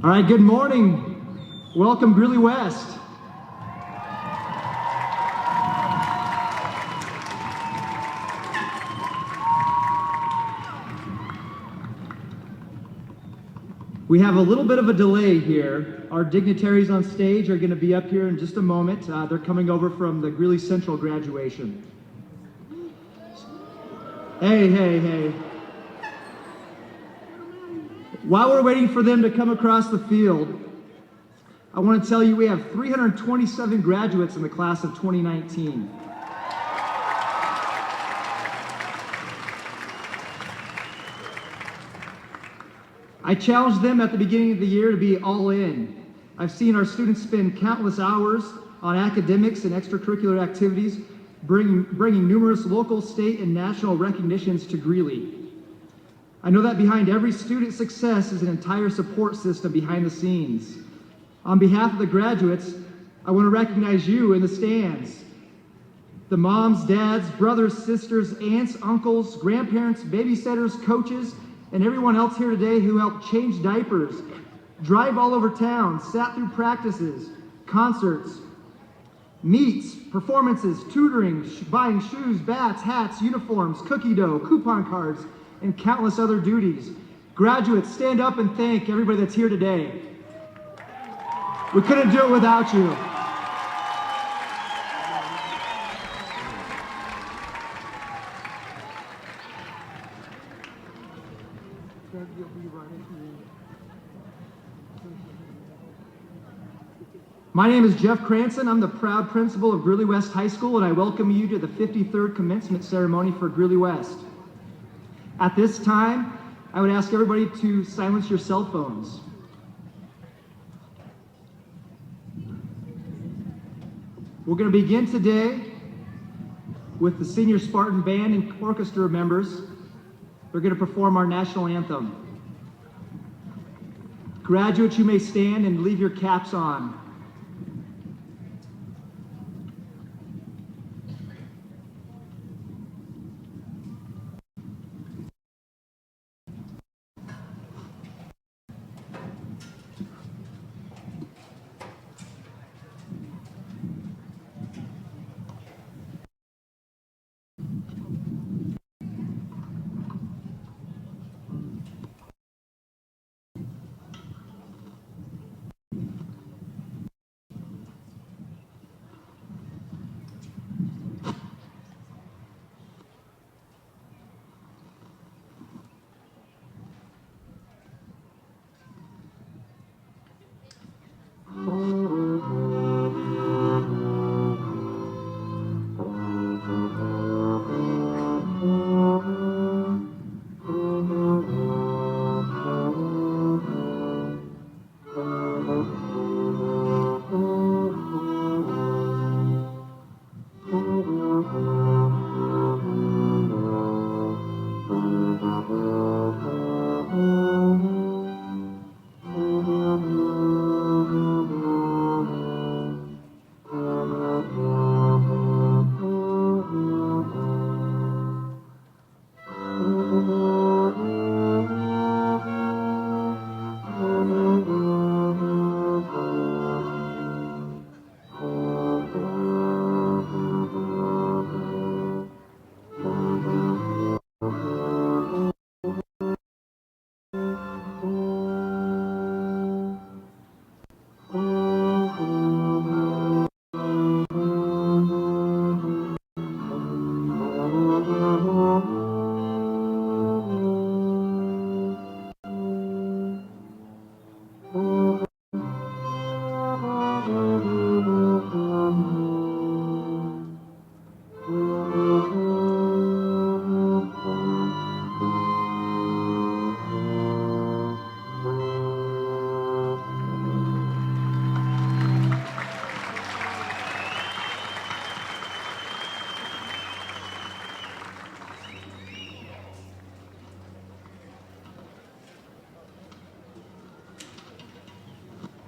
All right, good morning. Welcome, Greeley West. We have a little bit of a delay here. Our dignitaries on stage are going to be up here in just a moment. They're coming over from the Greeley Central graduation. Hey. While we're waiting for them to come across the field, I want to tell you we have 327 graduates in the class of 2019. I challenged them at the beginning of the year to be all in. I've seen our students spend countless hours on academics and extracurricular activities, bringing numerous local, state, and national recognitions to Greeley. I know that behind every student's success is an entire support system behind the scenes. On behalf of the graduates, I want to recognize you in the stands. The moms, dads, brothers, sisters, aunts, uncles, grandparents, babysitters, coaches, and everyone else here today who helped change diapers, drive all over town, sat through practices, concerts, meets, performances, tutoring, buying shoes, bats, hats, uniforms, cookie dough, coupon cards, and countless other duties. Graduates, stand up and thank everybody that's here today. We couldn't do it without you. My name is Jeff Cranston. I'm the proud principal of Greeley West High School, and I welcome you to the 53rd commencement ceremony for Greeley West. At this time, I would ask everybody to silence your cell phones. We're going to begin today with the Senior Spartan Band and Orchestra members. They're going to perform our national anthem. Graduates, you may stand and leave your caps on.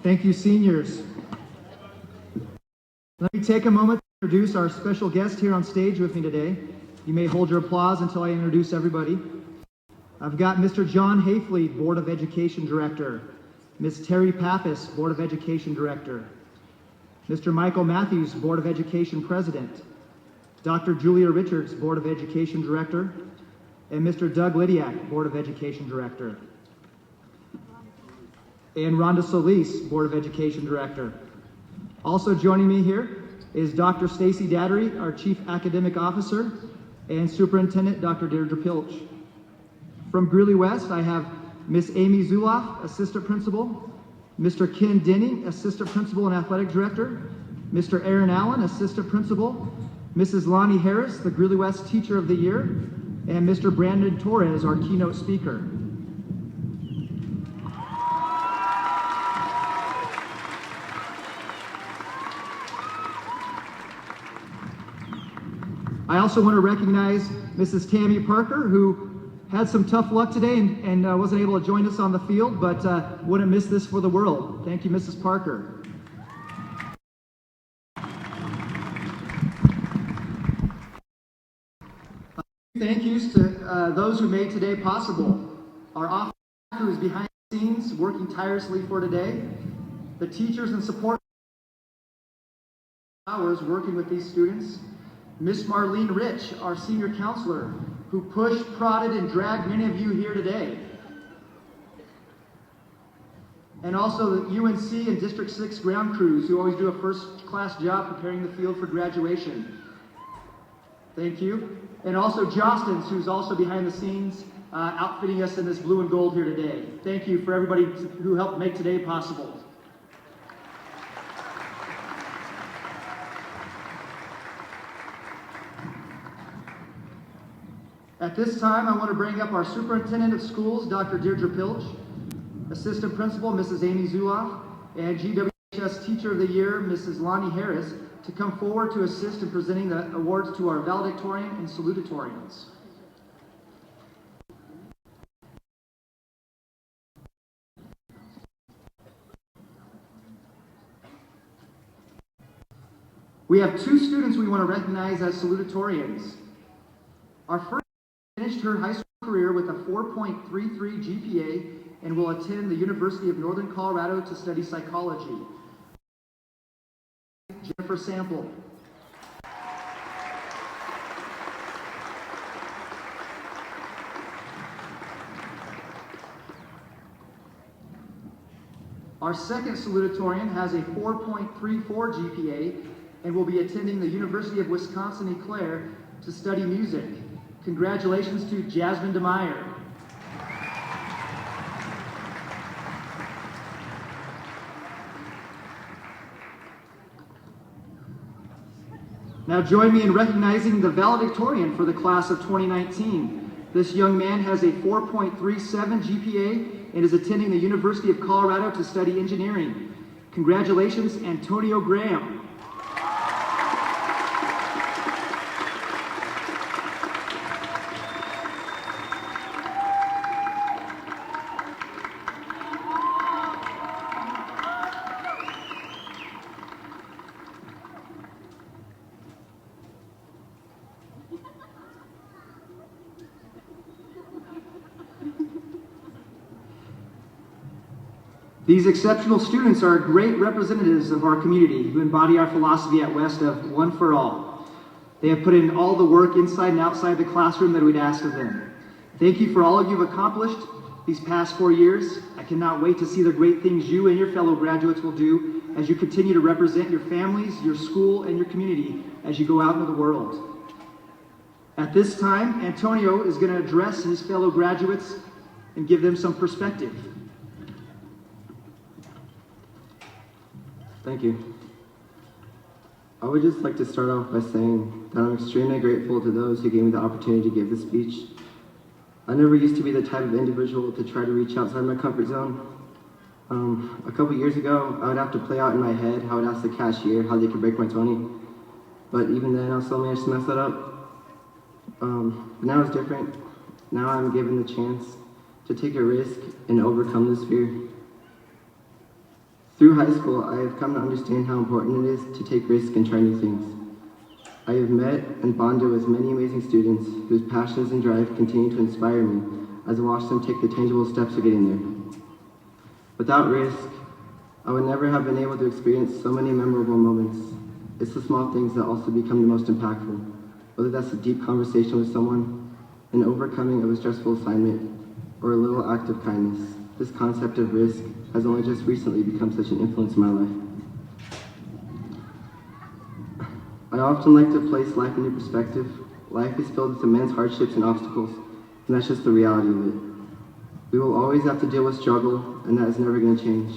Thank you, seniors. Let me take a moment to introduce our special guest here on stage with me today. You may hold your applause until I introduce everybody. I've got Mr. John Hayfleet, Board of Education Director. Ms. Terry Pappas, Board of Education Director. Mr. Michael Matthews, Board of Education President. Dr. Julia Richards, Board of Education Director. And Mr. Doug Lidiak, Board of Education Director. And Rhonda Solis, Board of Education Director. Also joining me here is Dr. Stacy Dattery, our Chief Academic Officer, and Superintendent Dr. Deirdre Pilch. From Greeley West, I have Miss Amy Zuloff, Assistant Principal, Mr. Ken Denning, Assistant Principal and Athletic Director, Mr. Aaron Allen, Assistant Principal, Mrs. Lonnie Harris, the Greeley West Teacher of the Year, and Mr. Brandon Torres, our keynote speaker. I also want to recognize Mrs. Tammy Parker, who had some tough luck today and wasn't able to join us on the field, but wouldn't miss this for the world. Thank you, Mrs. Parker. Thank yous to those who made today possible. Our office who is behind the scenes working tirelessly for today, the teachers and support hours working with these students, Miss Marlene Rich, our senior counselor, who pushed, prodded, and dragged many of you here today. And also the UNC and District 6 ground crews who always do a first-class job preparing the field for graduation. Thank you. And also Jostens, who's also behind the scenes outfitting us in this blue and gold here today. Thank you for everybody who helped make today possible. At this time, I want to bring up our Superintendent of Schools, Dr. Deirdre Pilch, Assistant Principal, Mrs. Amy Zuloff, and GWHS Teacher of the Year, Mrs. Lonnie Harris, to come forward to assist in presenting the awards to our Valedictorian and Salutatorians. We have two students we want to recognize as Salutatorians. Our first finished her high school career with a 4.33 GPA and will attend the University of Northern Colorado to study psychology. Jennifer Sample. Our second salutatorian has a 4.34 GPA and will be attending the University of Wisconsin-Eau Claire to study music. Congratulations to Jasmine DeMeyer. Now join me in recognizing the valedictorian for the class of 2019. This young man has a 4.37 GPA and is attending the University of Colorado to study engineering. Congratulations, Antonio Graham. These exceptional students are great representatives of our community who embody our philosophy at West of one for all. They have put in all the work inside and outside the classroom that we'd ask of them. Thank you for all of you've accomplished these past 4 years. I cannot wait to see the great things you and your fellow graduates will do as you continue to represent your families, your school, and your community as you go out into the world. At this time, Antonio is going to address his fellow graduates and give them some perspective. Thank you. I would just like to start off by saying that I'm extremely grateful to those who gave me the opportunity to give this speech. I never used to be the type of individual to try to reach outside my comfort zone. A couple years ago, I would have to play out in my head how I'd ask the cashier how they could break my 20. But even then, I still managed to mess that up. But now it's different. Now I'm given the chance to take a risk and overcome this fear. Through high school, I have come to understand how important it is to take risks and try new things. I have met and bonded with many amazing students whose passions and drive continue to inspire me as I watch them take the tangible steps of getting there. Without risk, I would never have been able to experience so many memorable moments. It's the small things that also become the most impactful, whether that's a deep conversation with someone, an overcoming of a stressful assignment, or a little act of kindness. This concept of risk has only just recently become such an influence in my life. I often like to place life into perspective. Life is filled with immense hardships and obstacles, and that's just the reality of it. We will always have to deal with struggle, and that is never going to change.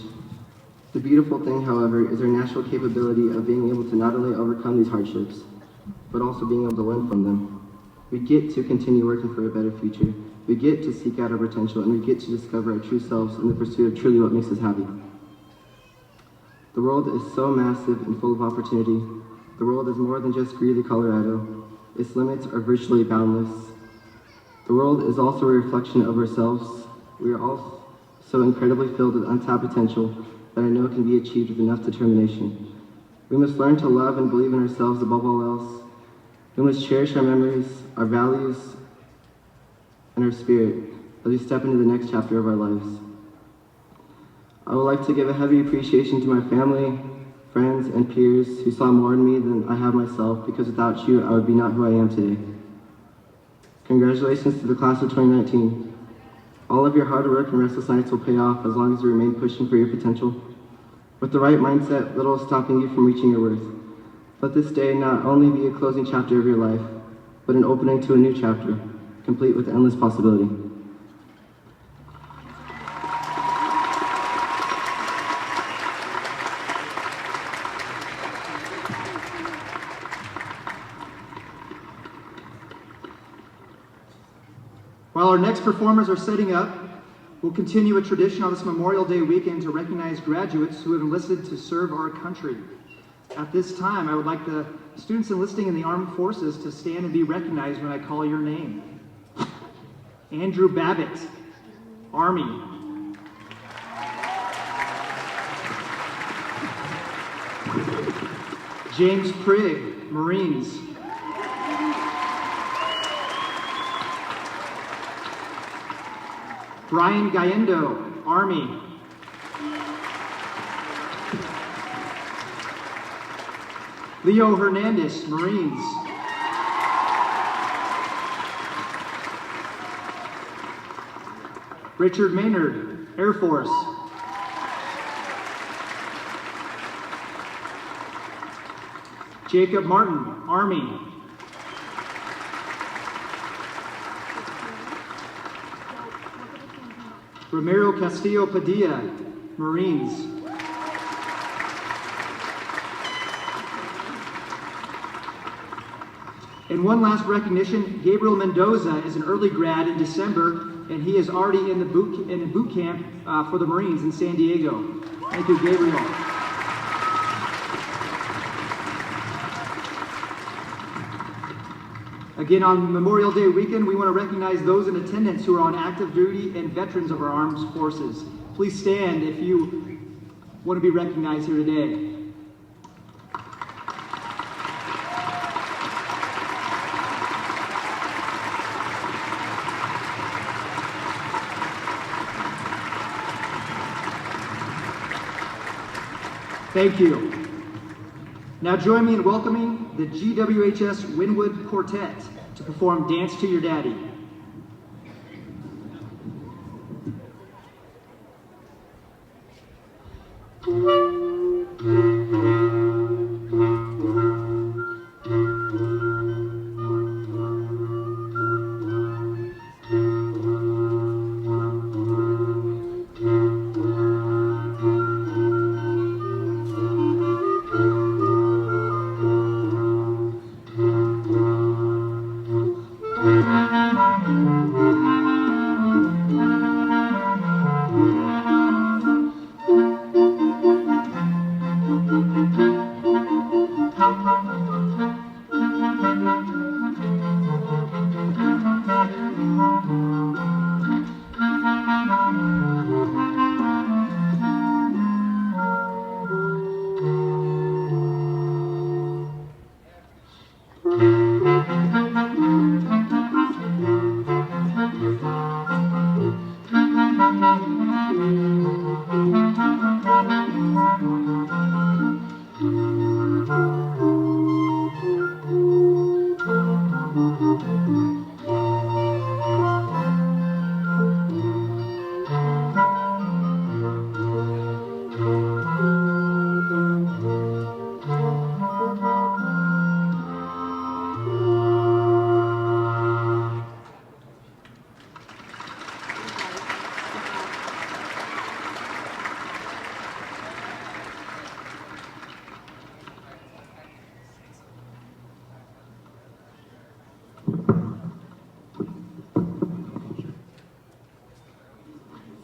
The beautiful thing, however, is our natural capability of being able to not only overcome these hardships, but also being able to learn from them. We get to continue working for a better future. We get to seek out our potential, and we get to discover our true selves in the pursuit of truly what makes us happy. The world is so massive and full of opportunity. The world is more than just Greeley, Colorado. Its limits are virtually boundless. The world is also a reflection of ourselves. We are all so incredibly filled with untapped potential that I know can be achieved with enough determination. We must learn to love and believe in ourselves above all else. We must cherish our memories, our values, and our spirit as we step into the next chapter of our lives. I would like to give a heavy appreciation to my family, friends, and peers who saw more in me than I have myself, because without you, I would be not who I am today. Congratulations to the class of 2019. All of your hard work and restless nights will pay off as long as you remain pushing for your potential. With the right mindset, little is stopping you from reaching your worth. Let this day not only be a closing chapter of your life, but an opening to a new chapter, complete with endless possibility. While our next performers are setting up, we'll continue a tradition on this Memorial Day weekend to recognize graduates who have enlisted to serve our country. At this time, I would like the students enlisting in the armed forces to stand and be recognized when I call your name. Andrew Babbitt, Army. James Prigg, Marines. Brian Gallendo, Army. Leo Hernandez, Marines. Richard Maynard, Air Force. Jacob Martin, Army. Ramiro Castillo Padilla, Marines. And one last recognition, Gabriel Mendoza is an early grad in December, and he is already in the boot camp for the Marines in San Diego. Thank you, Gabriel. Again, on Memorial Day weekend, we want to recognize those in attendance who are on active duty and veterans of our armed forces. Please stand if you want to be recognized here today. Thank you. Now join me in welcoming the GWHS Wynwood Quartet to perform Dance to Your Daddy.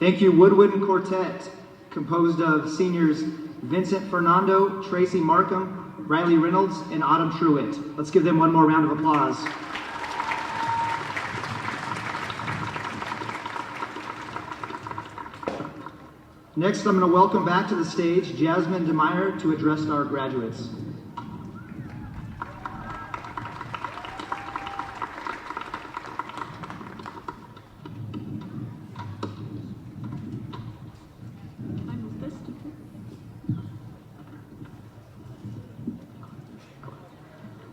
Thank you, Woodwind Quartet, composed of seniors Vincent Fernando, Tracy Markham, Riley Reynolds, and Autumn Truitt. Let's give them one more round of applause. Next, I'm going to welcome back to the stage Jasmine DeMeyer to address our graduates.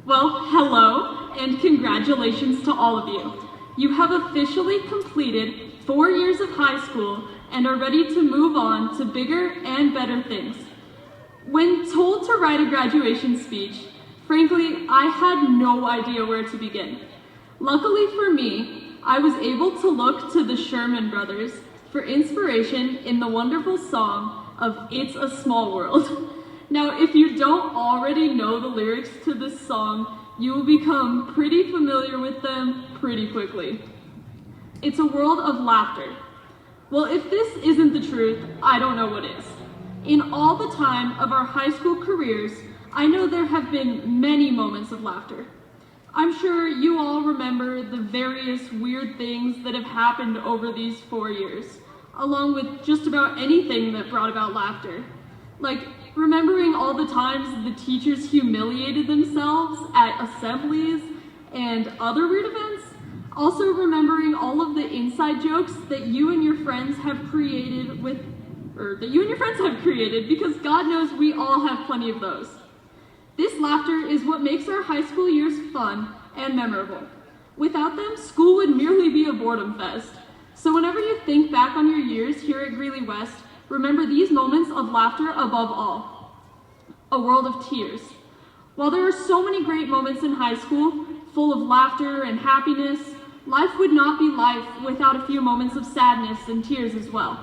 Well, hello, and congratulations to all of you. You have officially completed 4 years of high school and are ready to move on to bigger and better things. When told to write a graduation speech, frankly, I had no idea where to begin. Luckily for me, I was able to look to the Sherman Brothers for inspiration in the wonderful song of It's a Small World. Now, if you don't already know the lyrics to this song, you will become pretty familiar with them pretty quickly. It's a world of laughter. Well, if this isn't the truth, I don't know what is. In all the time of our high school careers, I know there have been many moments of laughter. I'm sure you all remember the various weird things that have happened over these 4 years, along with just about anything that brought about laughter. Like remembering all the times the teachers humiliated themselves at assemblies and other weird events. Also remembering all of the inside jokes that you and your friends have created because God knows we all have plenty of those. This laughter is what makes our high school years fun and memorable. Without them, school would merely be a boredom fest. So whenever you think back on your years here at Greeley West, remember these moments of laughter above all. A world of tears. While there are so many great moments in high school, full of laughter and happiness, life would not be life without a few moments of sadness and tears as well.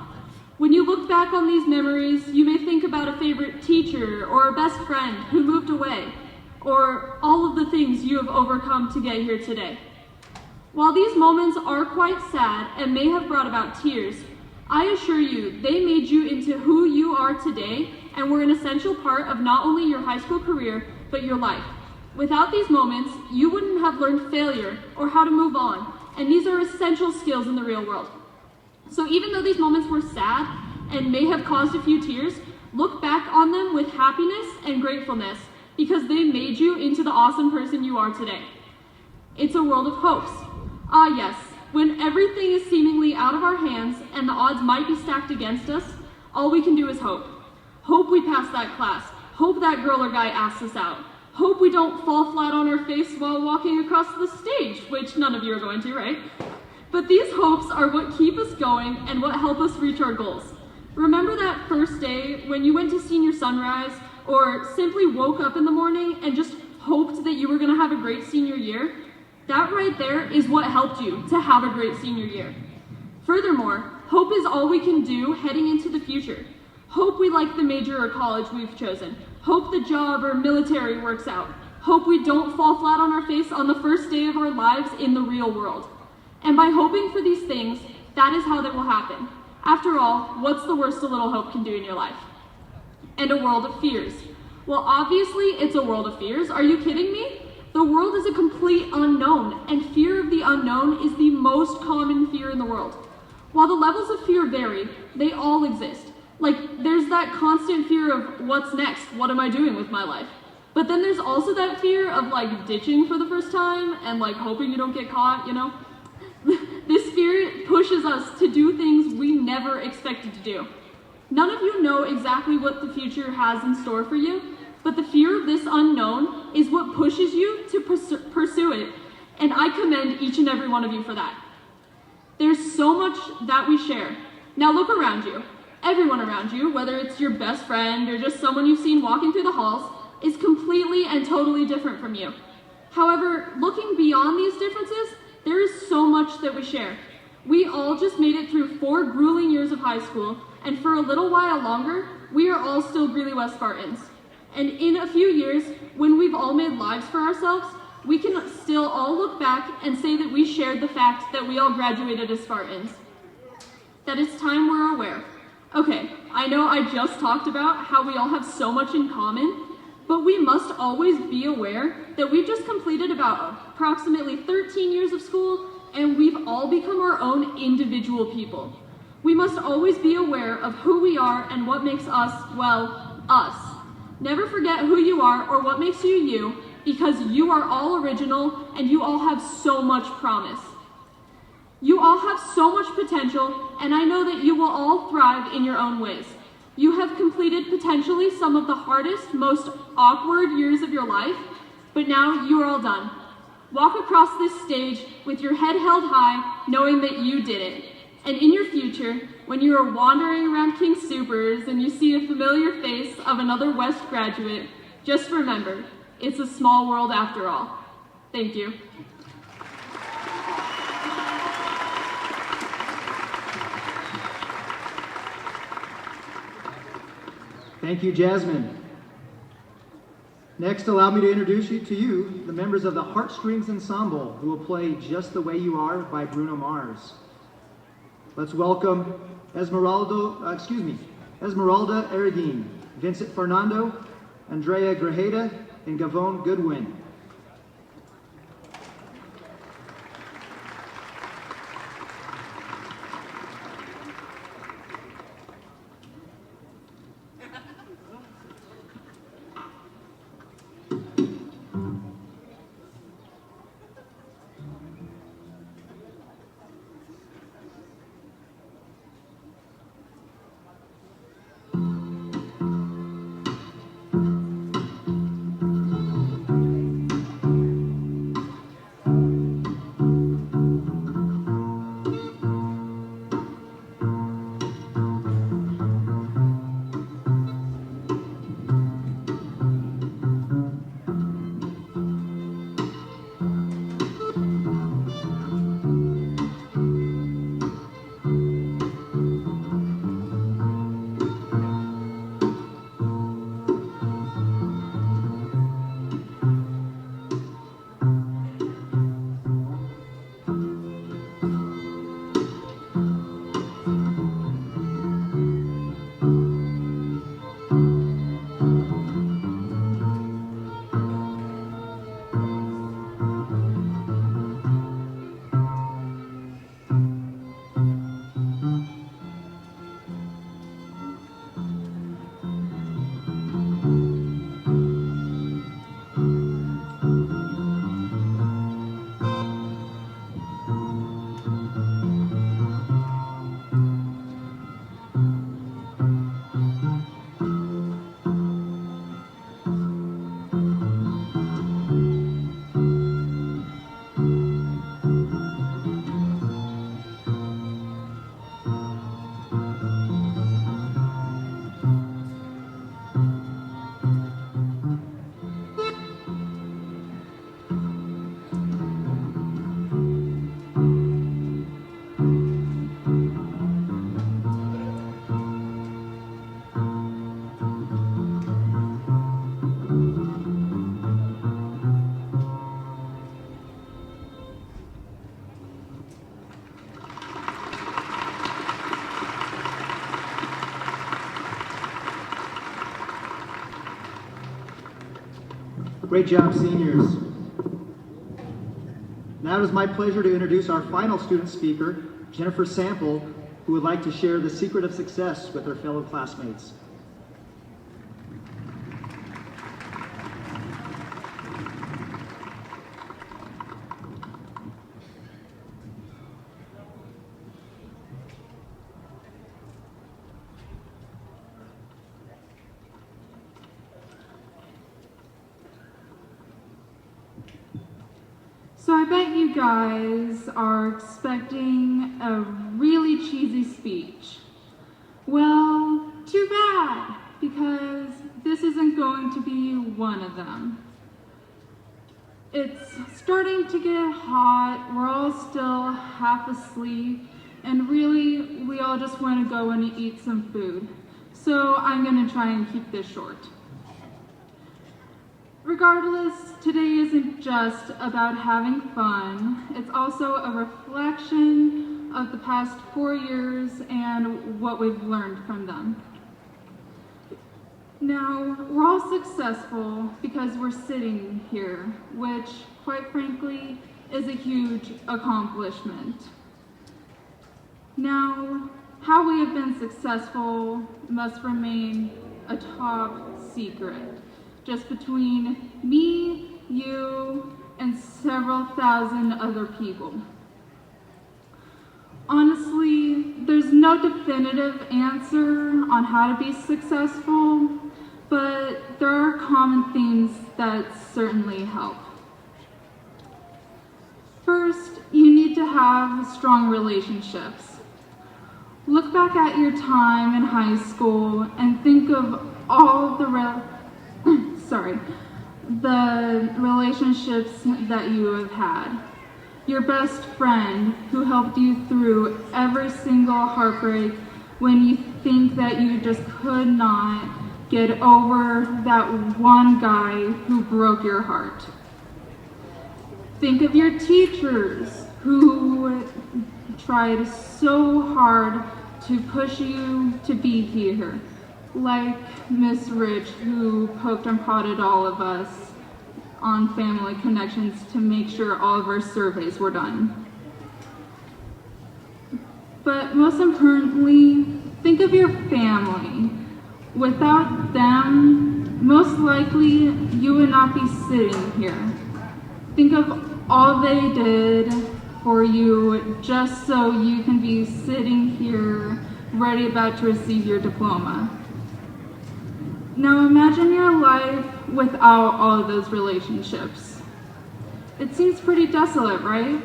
When you look back on these memories, you may think about a favorite teacher or a best friend who moved away, or all of the things you have overcome to get here today. While these moments are quite sad and may have brought about tears, I assure you they made you into who you are today and were an essential part of not only your high school career, but your life. Without these moments, you wouldn't have learned failure or how to move on, and these are essential skills in the real world. So even though these moments were sad and may have caused a few tears, look back on them with happiness and gratefulness because they made you into the awesome person you are today. It's a world of hopes. Ah yes, when everything is seemingly out of our hands and the odds might be stacked against us, all we can do is hope. Hope we pass that class. Hope that girl or guy asks us out. Hope we don't fall flat on our face while walking across the stage, which none of you are going to, right? But these hopes are what keep us going and what help us reach our goals. Remember that first day when you went to senior sunrise or simply woke up in the morning and just hoped that you were going to have a great senior year? That right there is what helped you to have a great senior year. Furthermore, hope is all we can do heading into the future. Hope we like the major or college we've chosen. Hope the job or military works out. Hope we don't fall flat on our face on the first day of our lives in the real world. And by hoping for these things, that is how they will happen. After all, what's the worst a little hope can do in your life? And a world of fears. Well, obviously, it's a world of fears. Are you kidding me? The world is a complete unknown, and fear of the unknown is the most common fear in the world. While the levels of fear vary, they all exist. Like, there's that constant fear of what's next? What am I doing with my life? But then there's also that fear of like ditching for the first time and like hoping you don't get caught, you know? This fear pushes us to do things we never expected to do. None of you know exactly what the future has in store for you, but the fear of this unknown is what pushes you to pursue it, and I commend each and every one of you for that. There's so much that we share. Now look around you. Everyone around you, whether it's your best friend or just someone you've seen walking through the halls, is completely and totally different from you. However, looking beyond these differences, there is so much that we share. We all just made it through 4 grueling years of high school, and for a little while longer, we are all still Greeley West Spartans. And in a few years, when we've all made lives for ourselves, we can still all look back and say that we shared the fact that we all graduated as Spartans. that it's time we're aware. Okay, I know I just talked about how we all have so much in common, but we must always be aware that we've just completed about approximately 13 years of school, and we've all become our own individual people. We must always be aware of who we are and what makes us, well, us. Never forget who you are or what makes you you, because you are all original and you all have so much promise. You all have so much potential, and I know that you will all thrive in your own ways. You have completed potentially some of the hardest, most awkward years of your life, but now you are all done. Walk across this stage with your head held high, knowing that you did it. And in your future, when you are wandering around King Soopers and you see a familiar face of another West graduate, just remember, it's a small world after all. Thank you. Thank you, Jasmine. Next, allow me to introduce you to you, the members of the Heartstrings Ensemble, who will play Just the Way You Are by Bruno Mars. Let's welcome Esmeralda Eriguin, Vincent Fernando, Andrea Grajeda, and Gavone Goodwin. Great job, seniors. Now it is my pleasure to introduce our final student speaker, Jennifer Sample, who would like to share the secret of success with her fellow classmates. So I bet you guys are expecting a really cheesy speech. Well, too bad, because this isn't going to be one of them. It's starting to get hot, we're all still half asleep, and really, we all just want to go and eat some food. So I'm going to try and keep this short. Regardless, today isn't just about having fun. It's also a reflection of the past 4 years and what we've learned from them. Now, we're all successful because we're sitting here, which, quite frankly, is a huge accomplishment. Now, how we have been successful must remain a top secret, just between me, you, and several thousand other people. Honestly, there's no definitive answer on how to be successful, but there are common themes that certainly help. First, you need to have strong relationships. Look back at your time in high school and think of all the relationships that you have had. Your best friend who helped you through every single heartbreak when you think that you just could not get over that one guy who broke your heart. Think of your teachers who tried so hard to push you to be here, like Miss Rich, who poked and prodded all of us on Family Connections to make sure all of our surveys were done. But most importantly, think of your family. Without them, most likely you would not be sitting here. Think of all they did for you just so you can be sitting here ready about to receive your diploma. Now imagine your life without all of those relationships. It seems pretty desolate, right?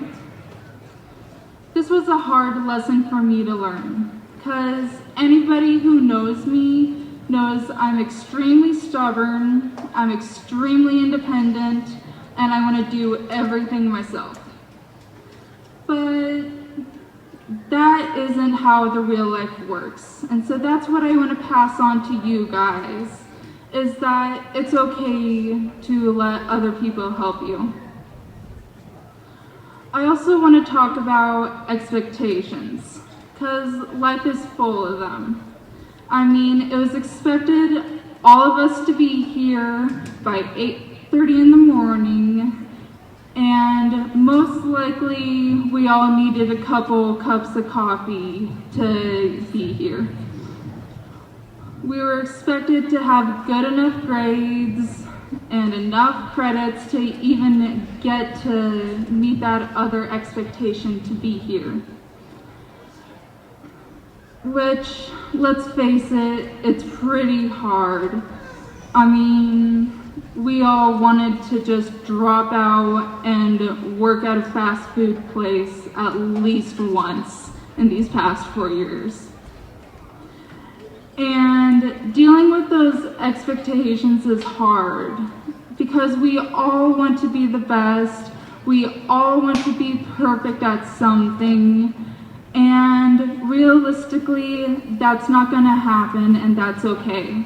This was a hard lesson for me to learn, because anybody who knows me knows I'm extremely stubborn, I'm extremely independent, and I want to do everything myself. But that isn't how the real life works. And so that's what I want to pass on to you guys, is that it's okay to let other people help you. I also want to talk about expectations, because life is full of them. I mean, it was expected all of us to be here by 8:30 in the morning, and most likely we all needed a couple cups of coffee to be here. We were expected to have good enough grades and enough credits to even get to meet that other expectation to be here. Which, let's face it, it's pretty hard. I mean, we all wanted to just drop out and work at a fast food place at least once in these past 4 years. And dealing with those expectations is hard because we all want to be the best, we all want to be perfect at something, and realistically, that's not going to happen, and that's okay.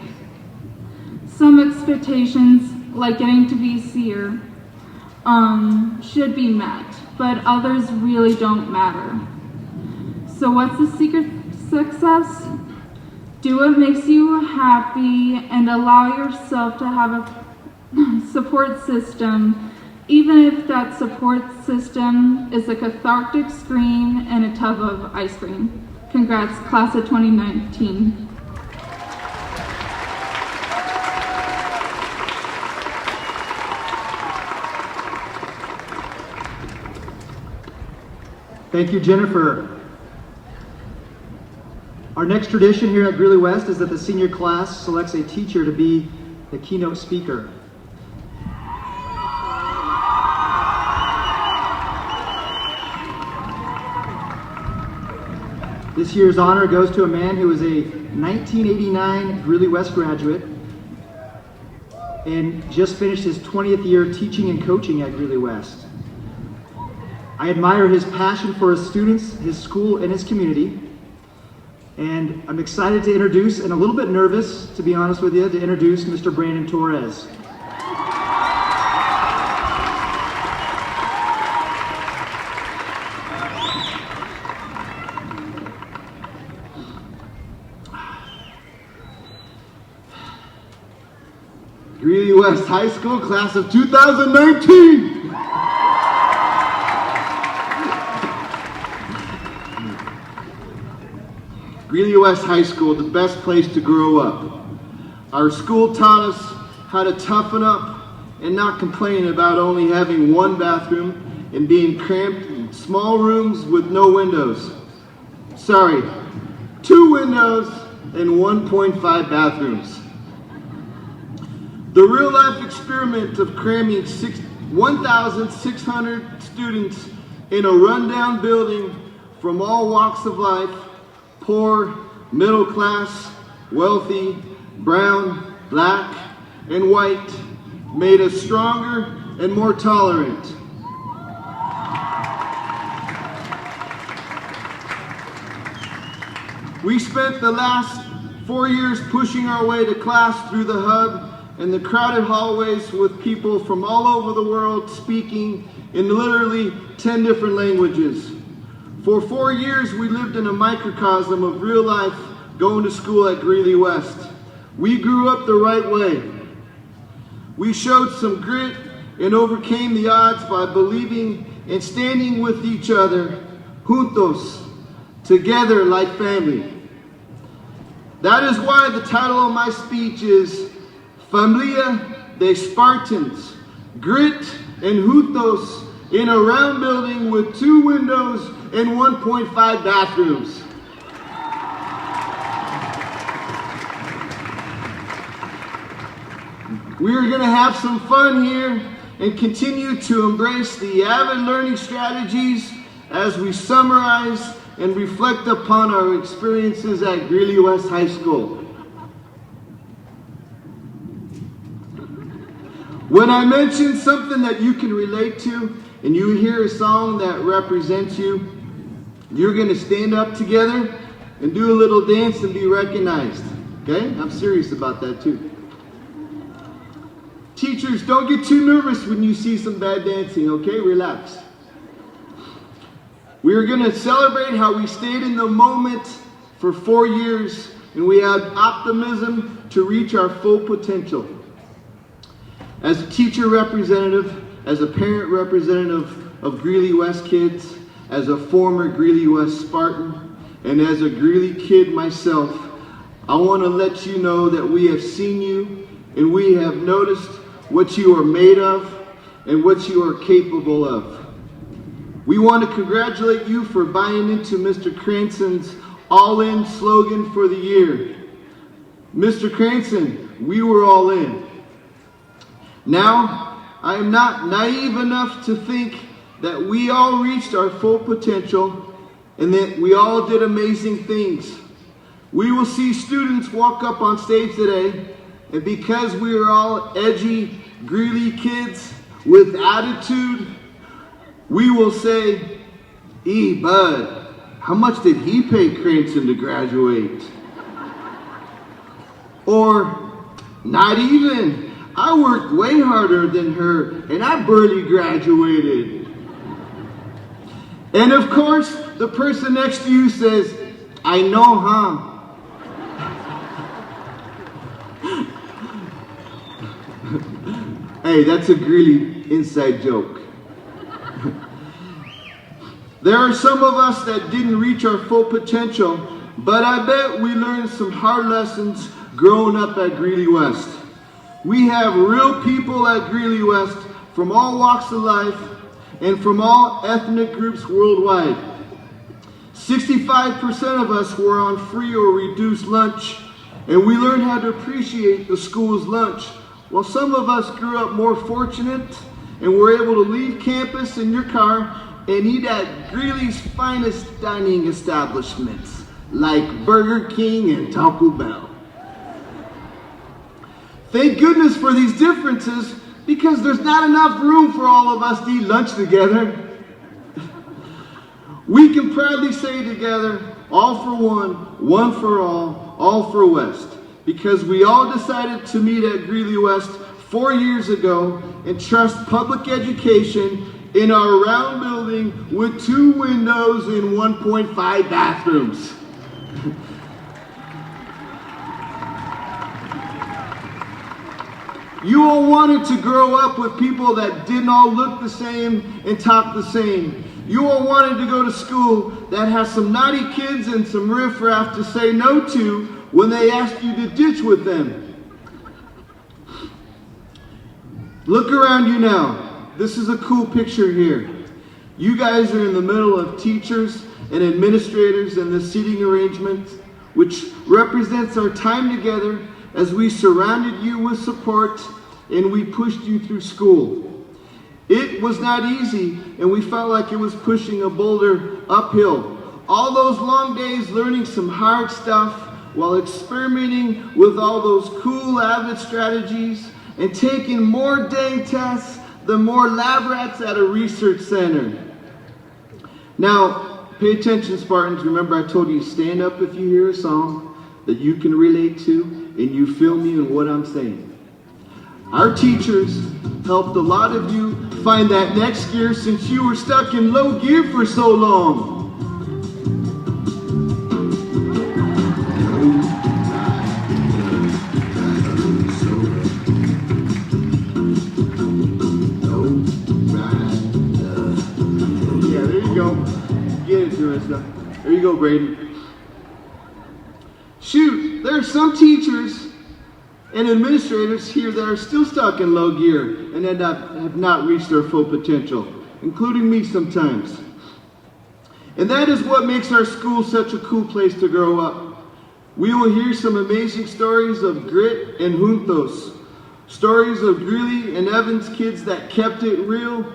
Some expectations, like getting to be seer, should be met, but others really don't matter. So what's the secret to success? Do what makes you happy and allow yourself to have a support system, even if that support system is a cathartic scream and a tub of ice cream. Congrats, class of 2019. Thank you, Jennifer. Our next tradition here at Greeley West is that the senior class selects a teacher to be the keynote speaker. This year's honor goes to a man who is a 1989 Greeley West graduate and just finished his 20th year teaching and coaching at Greeley West. I admire his passion for his students, his school, and his community. And I'm excited to introduce, and a little bit nervous, to be honest with you, to introduce Mr. Brandon Torres. Greeley West High School, class of 2019. Greeley West High School, the best place to grow up. Our school taught us how to toughen up and not complain about only having one bathroom and being cramped in small rooms with no windows. Sorry, 2 windows and 1.5 bathrooms. The real-life experiment of cramming 1,600 students in a rundown building from all walks of life, poor, middle class, wealthy, brown, black, and white, made us stronger and more tolerant. We spent the last 4 years pushing our way to class through the hub and the crowded hallways with people from all over the world speaking in literally 10 different languages. For 4 years, we lived in a microcosm of real life going to school at Greeley West. We grew up the right way. We showed some grit and overcame the odds by believing and standing with each other, juntos, together like family. That is why the title of my speech is Familia de Spartans, Grit and Juntos in a round building with 2 windows and 1.5 bathrooms. We are going to have some fun here and continue to embrace the avid learning strategies as we summarize and reflect upon our experiences at Greeley West High School. When I mention something that you can relate to and you hear a song that represents you, you're going to stand up together and do a little dance and be recognized. Okay? I'm serious about that too. Teachers, don't get too nervous when you see some bad dancing, okay? Relax. We are going to celebrate how we stayed in the moment for 4 years and we had optimism to reach our full potential. As a teacher representative, as a parent representative of Greeley West kids, as a former Greeley West Spartan, and as a Greeley kid myself, I want to let you know that we have seen you and we have noticed what you are made of and what you are capable of. We want to congratulate you for buying into Mr. Cranston's all-in slogan for the year. Mr. Cranston, we were all in. Now, I am not naive enough to think that we all reached our full potential and that we all did amazing things. We will see students walk up on stage today, and because we are all edgy Greeley kids with attitude, we will say, Bud, how much did he pay Cranston to graduate? Or, not even. I worked way harder than her and I barely graduated. And of course, the person next to you says, I know, huh? Hey, that's a Greeley inside joke. There are some of us that didn't reach our full potential, but I bet we learned some hard lessons growing up at Greeley West. We have real people at Greeley West from all walks of life and from all ethnic groups worldwide. 65% of us were on free or reduced lunch, and we learned how to appreciate the school's lunch, while some of us grew up more fortunate and were able to leave campus in your car and eat at Greeley's finest dining establishments, like Burger King and Taco Bell. Thank goodness for these differences, because there's not enough room for all of us to eat lunch together. We can proudly say together, all for one for all for West, because we all decided to meet at Greeley West 4 years ago and trust public education in our round building with 2 windows and 1.5 bathrooms. You all wanted to grow up with people that didn't all look the same and talk the same. You all wanted to go to school that has some naughty kids and some riffraff to say no to when they asked you to ditch with them. Look around you now. This is a cool picture here. You guys are in the middle of teachers and administrators and the seating arrangement, which represents our time together as we surrounded you with support and we pushed you through school. It was not easy, and we felt like it was pushing a boulder uphill. All those long days learning some hard stuff while experimenting with all those cool Avid strategies and taking more dang tests than more lab rats at a research center. Now, pay attention, Spartans. Remember, I told you to stand up if you hear a song that you can relate to and you feel me in what I'm saying. Our teachers helped a lot of you find that next gear since you were stuck in low gear for so long. Yeah, there you go. Get it to us. There you go, Braden. Shoot, there are some teachers and administrators here that are still stuck in low gear and have not reached their full potential, including me sometimes. And that is what makes our school such a cool place to grow up. We will hear some amazing stories of grit and juntos, stories of Greeley and Evans kids that kept it real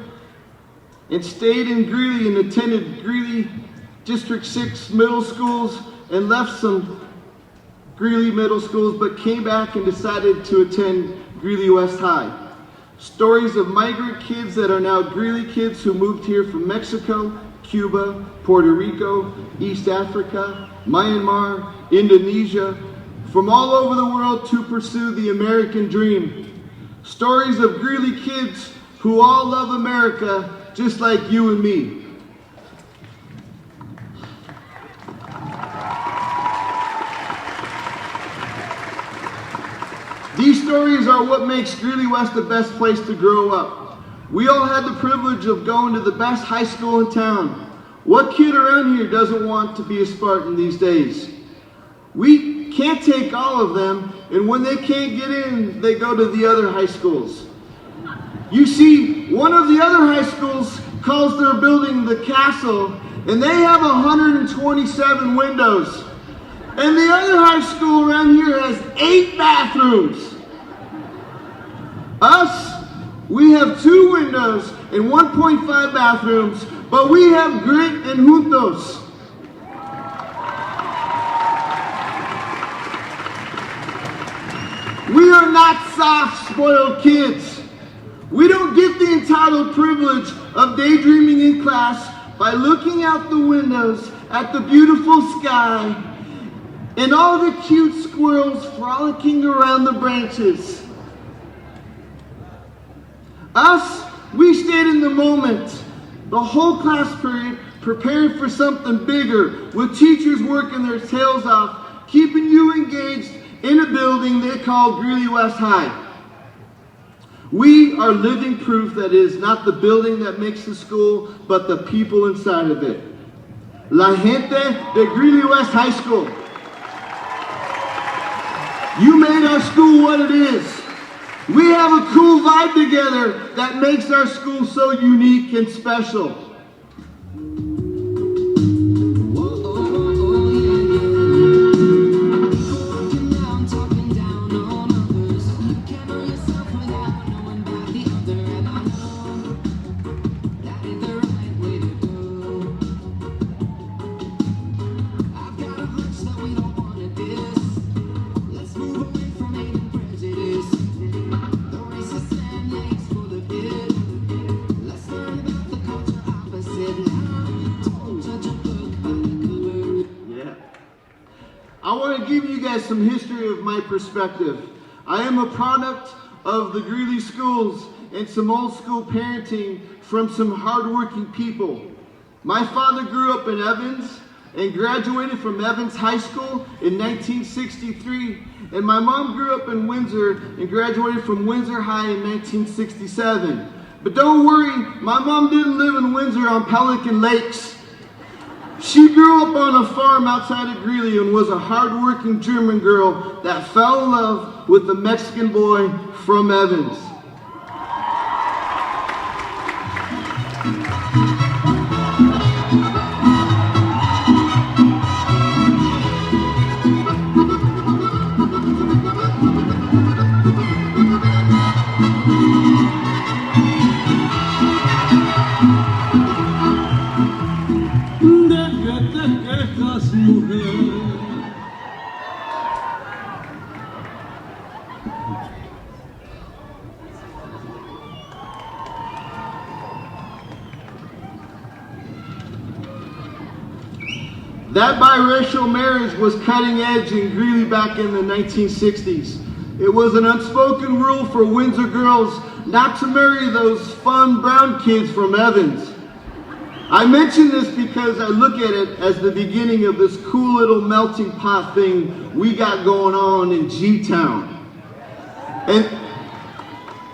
and stayed in Greeley and attended Greeley District 6 middle schools and left some Greeley middle schools, but came back and decided to attend Greeley West High. Stories of migrant kids that are now Greeley kids who moved here from Mexico, Cuba, Puerto Rico, East Africa, Myanmar, Indonesia, from all over the world to pursue the American dream. Stories of Greeley kids who all love America just like you and me. These stories are what makes Greeley West the best place to grow up. We all had the privilege of going to the best high school in town. What kid around here doesn't want to be a Spartan these days? We can't take all of them, and when they can't get in, they go to the other high schools. You see, one of the other high schools calls their building the Castle, and they have 127 windows. And the other high school around here has 8 bathrooms. Us, we have 2 windows and 1.5 bathrooms, but we have grit and juntos. We are not soft, spoiled kids. We don't get the entitled privilege of daydreaming in class by looking out the windows at the beautiful sky and all the cute squirrels frolicking around the branches. Us, we stayed in the moment, the whole class period, preparing for something bigger, with teachers working their tails off, keeping you engaged in a building they call Greeley West High. We are living proof that it is not the building that makes the school, but the people inside of it. La gente de Greeley West High School. You made our school what it is. We have a cool vibe together that makes our school so unique and special. I want to give you guys some history of my perspective. I am a product of the Greeley schools and some old school parenting from some hardworking people. My father grew up in Evans and graduated from Evans High School in 1963. And my mom grew up in Windsor and graduated from Windsor High in 1967. But don't worry, my mom didn't live in Windsor on Pelican Lakes. She grew up on a farm outside of Greeley and was a hard-working German girl that fell in love with the Mexican boy from Evans. That biracial marriage was cutting edge in Greeley back in the 1960s. It was an unspoken rule for Windsor girls not to marry those fun brown kids from Evans. I mention this because I look at it as the beginning of this cool little melting pot thing we got going on in G-Town.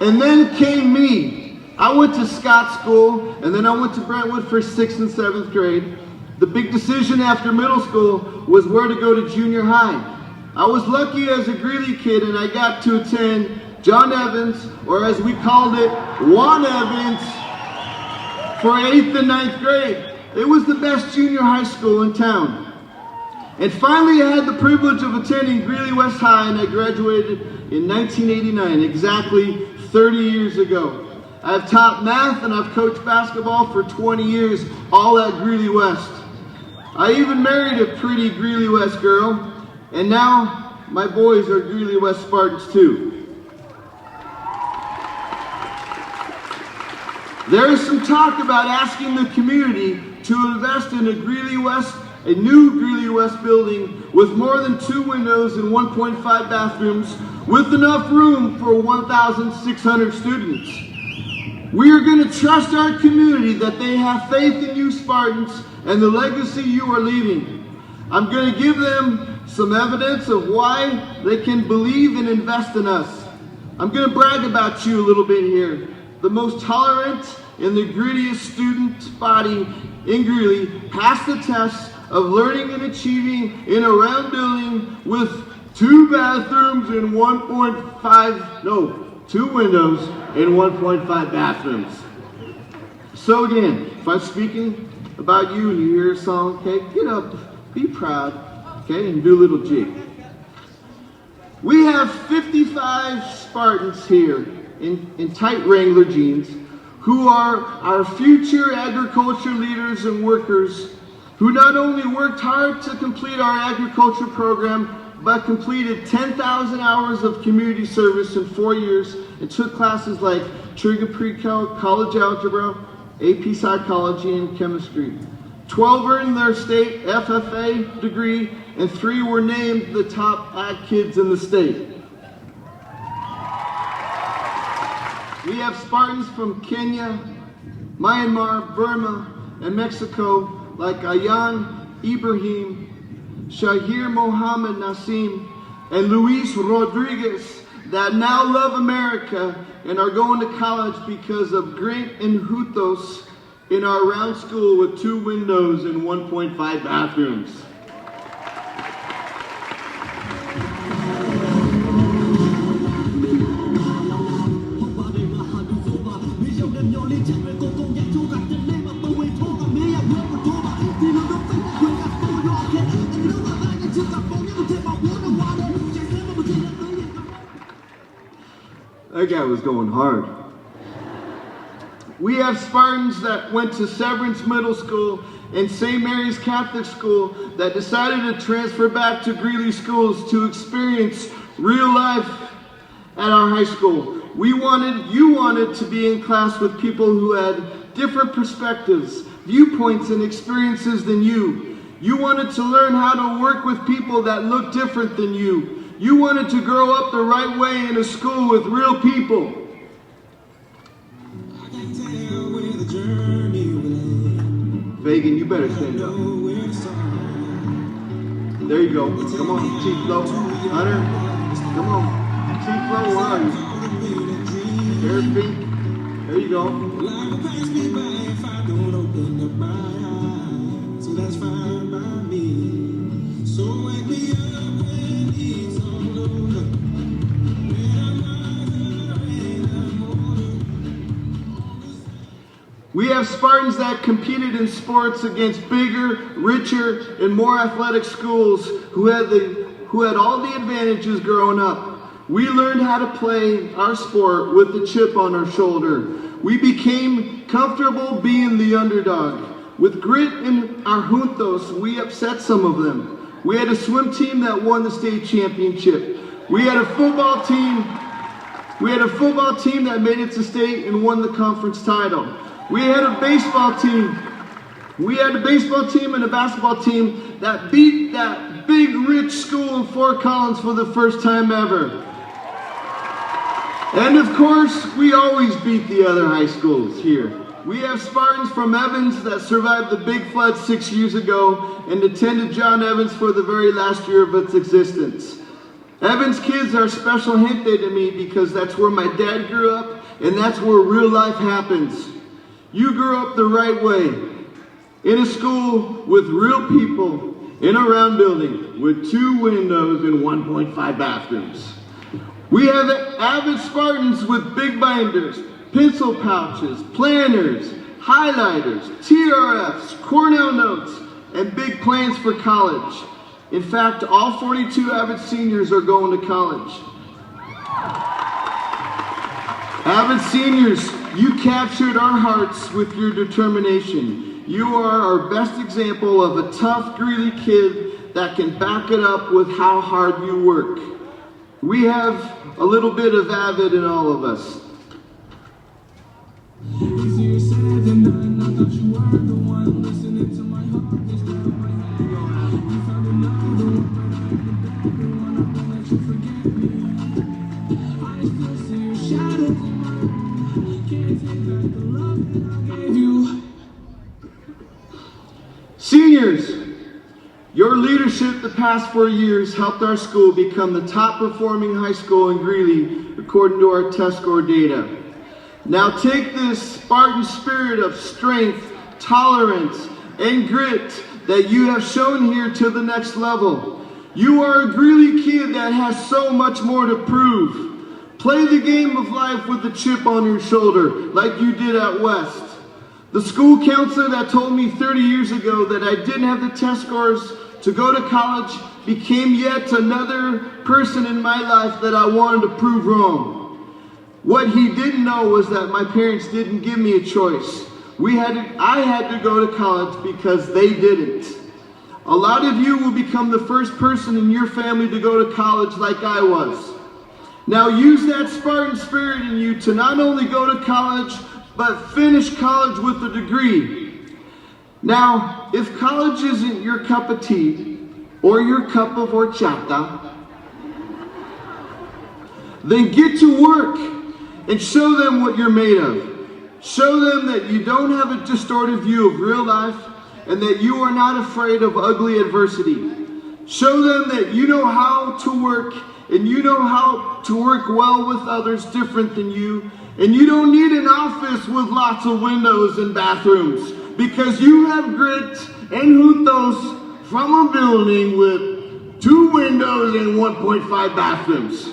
And then came me. I went to Scott School, and then I went to Brentwood for 6th and 7th grade. The big decision after middle school was where to go to junior high. I was lucky as a Greeley kid, and I got to attend John Evans, or as we called it, Juan Evans, for 8th and 9th grade. It was the best junior high school in town. And finally, I had the privilege of attending Greeley West High, and I graduated in 1989, exactly 30 years ago. I've taught math and I've coached basketball for 20 years, all at Greeley West. I even married a pretty Greeley West girl, and now my boys are Greeley West Spartans too. There is some talk about asking the community to invest in a new Greeley West building with more than 2 windows and 1.5 bathrooms, with enough room for 1,600 students. We are going to trust our community that they have faith in you Spartans and the legacy you are leaving. I'm going to give them some evidence of why they can believe and invest in us. I'm going to brag about you a little bit here. The most tolerant and the grittiest student body in Greeley passed the test of learning and achieving in a round building with 2 bathrooms and 2 windows and 1.5 bathrooms. So again, if I'm speaking about you and you hear a song, okay, get up, be proud, okay, and do a little jig. We have 55 Spartans here in tight Wrangler jeans who are our future agriculture leaders and workers who not only worked hard to complete our agriculture program, but completed 10,000 hours of community service in 4 years and took classes like Trigger Pre-Cal, College Algebra, AP Psychology, and Chemistry. 12 earned their state FFA degree, and 3 were named the top ag kids in the state. We have Spartans from Kenya, Myanmar, Burma, and Mexico like Ayan Ibrahim, Shahir Mohammed Nassim, and Luis Rodriguez that now love America and are going to college because of Grant and Hutos in our round school with 2 windows and 1.5 bathrooms. That guy was going hard. We have Spartans that went to Severance Middle School and St. Mary's Catholic School that decided to transfer back to Greeley schools to experience real life at our high school. You wanted to be in class with people who had different perspectives, viewpoints, and experiences than you. You wanted to learn how to work with people that look different than you. You wanted to grow up the right way in a school with real people. Fagan, you better stand up. There you go. Come on, T-Flow. Hunter, come on. T-Flow, where are you? Eric Fink. There you go. We have Spartans that competed in sports against bigger, richer, and more athletic schools who had all the advantages growing up. We learned how to play our sport with the chip on our shoulder. We became comfortable being the underdog. With grit in our juntos, we upset some of them. We had a swim team that won the state championship. We had a football team that made it to state and won the conference title. We had a baseball team. We had a baseball team and a basketball team that beat that big, rich school in Fort Collins for the first time ever. And of course, we always beat the other high schools here. We have Spartans from Evans that survived the big flood 6 years ago and attended John Evans for the very last year of its existence. Evans kids are special gente to me because that's where my dad grew up and that's where real life happens. You grew up the right way, in a school with real people, in a round building with 2 windows and 1.5 bathrooms. We have avid Spartans with big binders, pencil pouches, planners, highlighters, TRFs, Cornell notes, and big plans for college. In fact, all 42 avid seniors are going to college. Avid seniors, you captured our hearts with your determination. You are our best example of a tough Greeley kid that can back it up with how hard you work. We have a little bit of avid in all of us. Seniors, your leadership the past 4 years helped our school become the top performing high school in Greeley according to our test score data. Now take this Spartan spirit of strength, tolerance, and grit that you have shown here to the next level. You are a Greeley kid that has so much more to prove. Play the game of life with a chip on your shoulder like you did at West. The school counselor that told me 30 years ago that I didn't have the test scores to go to college became yet another person in my life that I wanted to prove wrong. What he didn't know was that my parents didn't give me a choice. I had to go to college because they didn't. A lot of you will become the first person in your family to go to college like I was. Now use that Spartan spirit in you to not only go to college, but finish college with a degree. Now, if college isn't your cup of tea or your cup of horchata, then get to work and show them what you're made of. Show them that you don't have a distorted view of real life and that you are not afraid of ugly adversity. Show them that you know how to work and you know how to work well with others different than you. And you don't need an office with lots of windows and bathrooms because you have grit and juntos from a building with 2 windows and 1.5 bathrooms.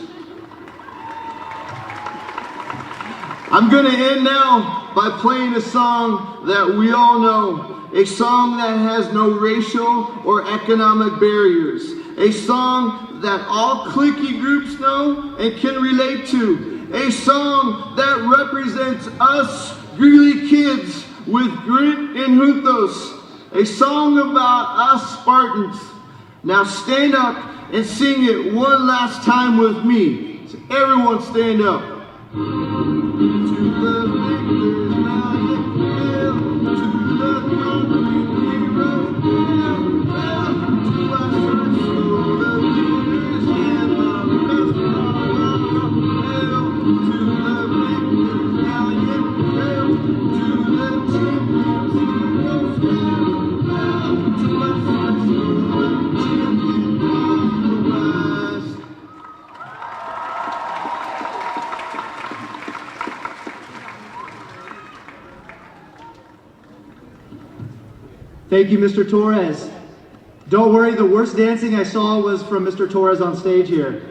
I'm going to end now by playing a song that we all know, a song that has no racial or economic barriers, a song that all cliquey groups know and can relate to. A song that represents us Greeley kids with grit and juntos. A song about us Spartans. Now stand up and sing it one last time with me. So everyone stand up. To the victors now yet hail, to the country heroes hail, hail to our church, to the leaders and the best of all, hail. To the victors now yet hail, to the champions heroes hail, hail to our church, to the champions. Thank you, Mr. Torres. Don't worry, the worst dancing I saw was from Mr. Torres on stage here.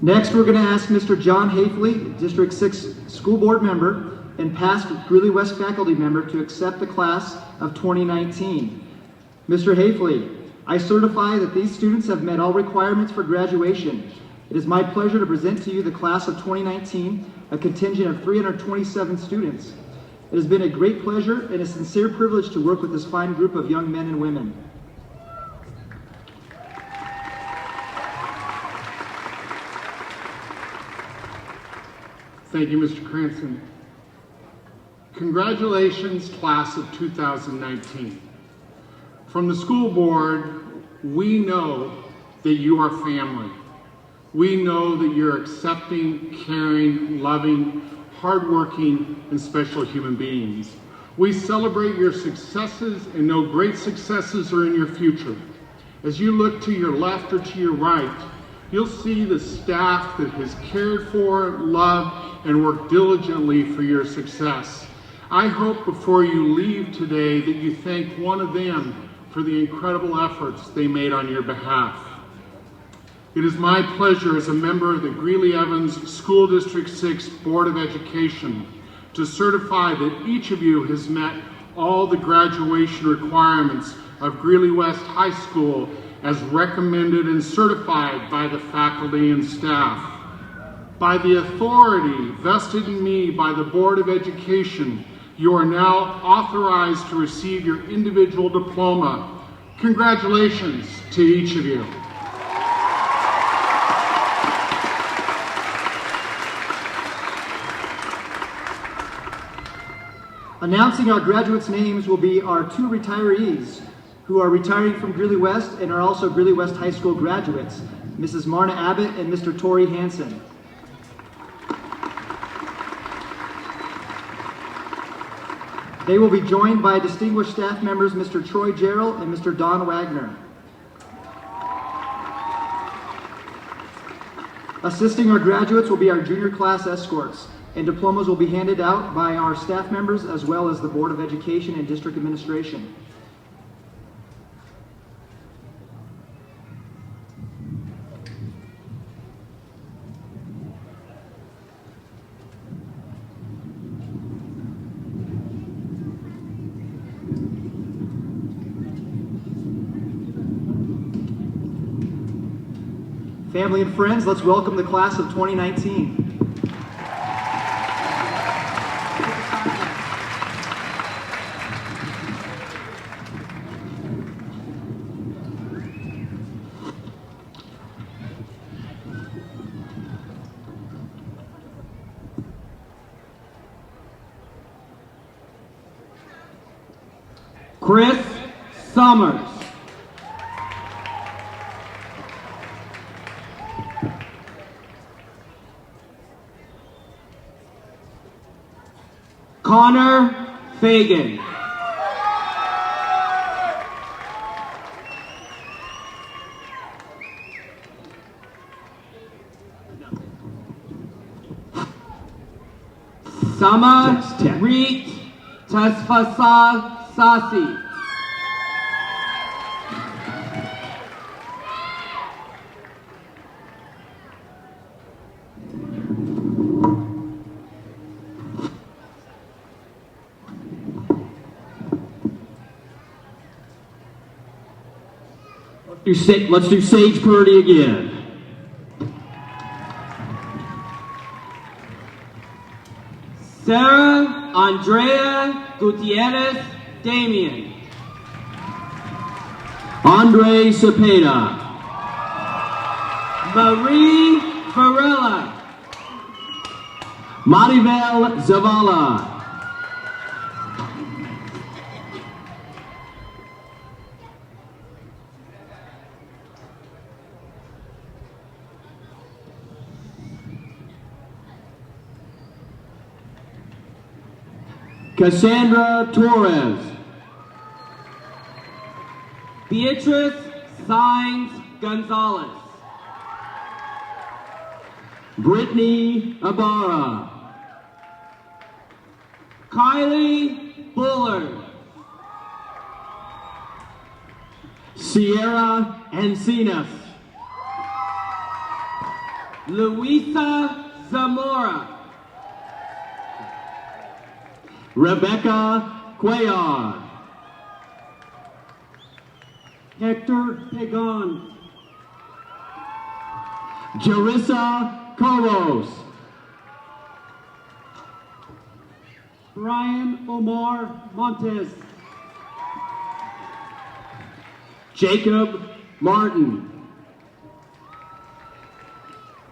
Next, we're going to ask Mr. John Hafley, District 6 School Board member and past Greeley West faculty member, to accept the class of 2019. Mr. Hafley, I certify that these students have met all requirements for graduation. It is my pleasure to present to you the class of 2019, a contingent of 327 students. It has been a great pleasure and a sincere privilege to work with this fine group of young men and women. Thank you, Mr. Cranston. Congratulations, class of 2019. From the school board, we know that you are family. We know that you're accepting, caring, loving, hardworking, and special human beings. We celebrate your successes and know great successes are in your future. As you look to your left or to your right, you'll see the staff that has cared for, loved, and worked diligently for your success. I hope before you leave today that you thank one of them for the incredible efforts they made on your behalf. It is my pleasure as a member of the Greeley-Evans School District 6 Board of Education to certify that each of you has met all the graduation requirements of Greeley West High School as recommended and certified by the faculty and staff. By the authority vested in me by the Board of Education, you are now authorized to receive your individual diploma. Congratulations to each of you. Announcing our graduates' names will be our two retirees who are retiring from Greeley West and are also Greeley West High School graduates, Mrs. Marna Abbott and Mr. Torrey Hansen. They will be joined by distinguished staff members Mr. Troy Jarrell and Mr. Don Wagner. Assisting our graduates will be our junior class escorts, and diplomas will be handed out by our staff members as well as the Board of Education and District Administration. Family and friends, let's welcome the class of 2019. Chris Summers. Connor Fagan. Sama Reet Tasfasa Sasi. Let's do Sage Purdy again. Sarah Andrea Gutierrez Damian. Andre Cepeda. Marie Varela. Maribel Zavala. Cassandra Torres. Beatrice Sainz Gonzalez. Brittany Ibarra. Kylie Bullard. Sierra Encinas. Luisa Zamora. Rebecca Cuellar. Hector Pagan. Jarissa Coros. Brian Omar Montes. Jacob Martin.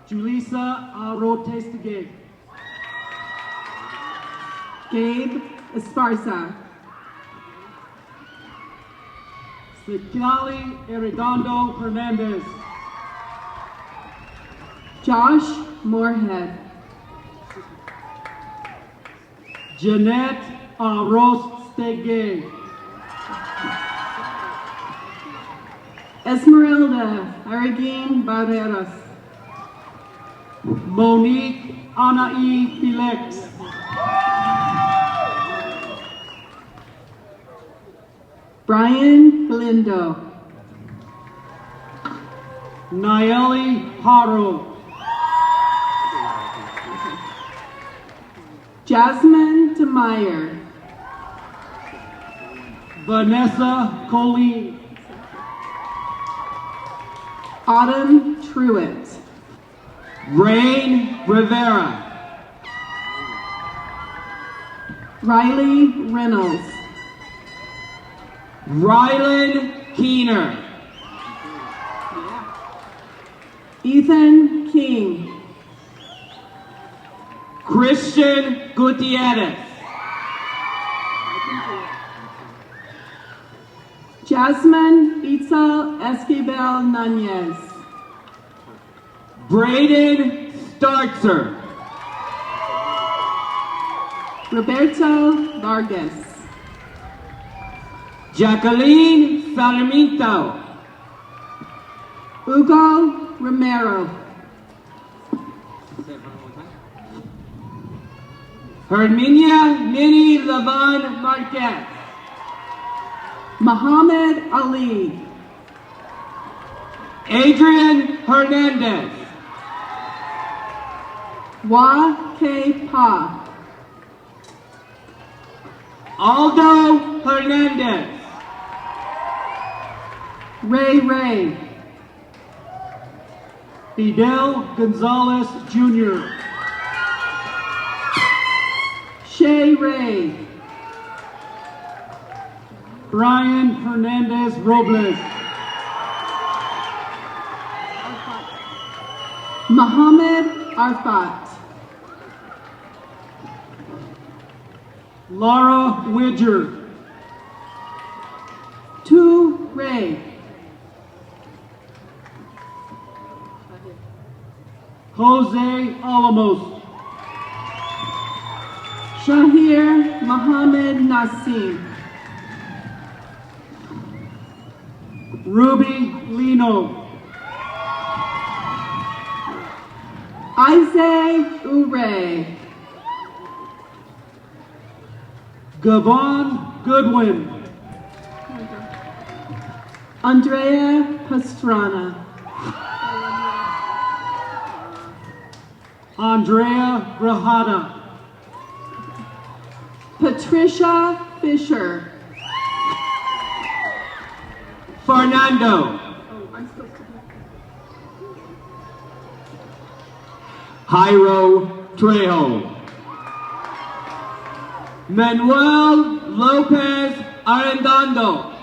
Julissa Arotestige. Gabe Esparza. Secali Arredondo Hernandez. Josh Moorhead. Jeanette Arostege. Esmeralda Arreguin Barreras. Monique Anaí Felix. Brian Galindo. Nayeli Haro. Jasmine DeMeyer. Vanessa Colleen. Autumn Truitt. Rain Rivera. Riley Reynolds. Rylan Keener. Ethan King. Christian Gutierrez. Jasmine Itzel Esquivel Nunez. Braden Startzer. Roberto Vargas. Jacqueline Sarmiento. Hugo Romero. Herminia Minnie Lavan Marquez. Muhammad Ali. Adrian Hernandez. Wa K. Pa. Aldo Hernandez. Ray. Fidel Gonzalez Jr. Shay Ray. Brian Hernandez Robles. Muhammad Arfat. Laura Widger. Tu Ray. Jose Alamos. Shahir Muhammad Nassim. Ruby Lino. Isaac Ure. Gavon Goodwin. Andrea Pastrana. Andrea Grajada. Patricia Fisher. Fernando. Jairo Trejo. Manuel Lopez Arendando.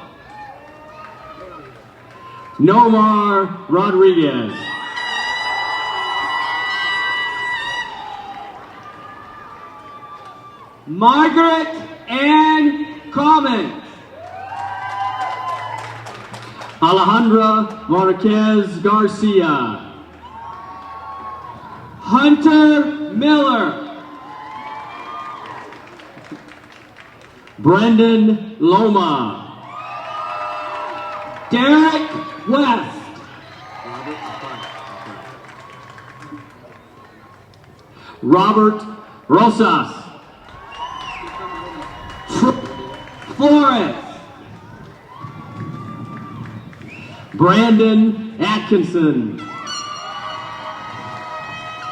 Nomar Rodriguez. Margaret Ann Common. Alejandra Marquez Garcia. Hunter Miller. Brendan Loma. Derek West. Robert Rosas. Flores. Brandon Atkinson.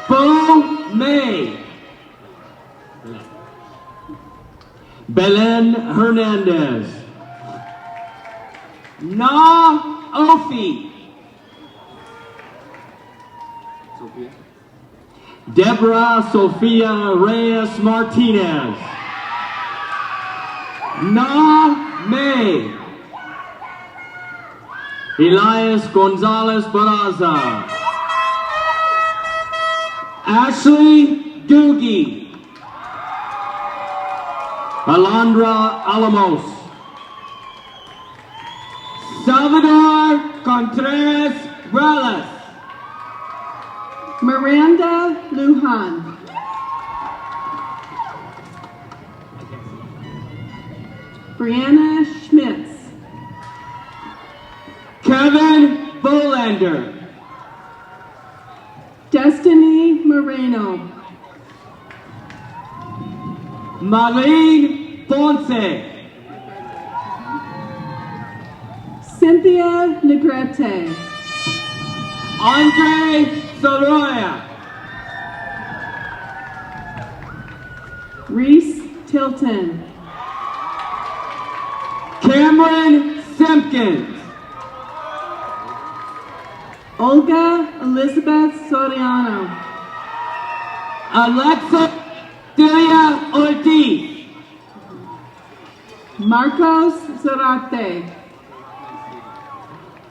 Bo May. Belen Hernandez. Na Ofi. Deborah Sofia Reyes Martinez. Na May. Elias Gonzalez Baraza. Ashley Doogie. Alondra Alamos. Salvador Contreras Reles. Miranda Lujan. Brianna Schmitz. Kevin Bolander. Destiny Moreno. Marlene Ponce. Cynthia Negrete. Andre Soroya. Reese Tilton. Cameron Simpkins. Olga Elizabeth Soriano. Alexa Delia Ortiz. Marcos Zarate.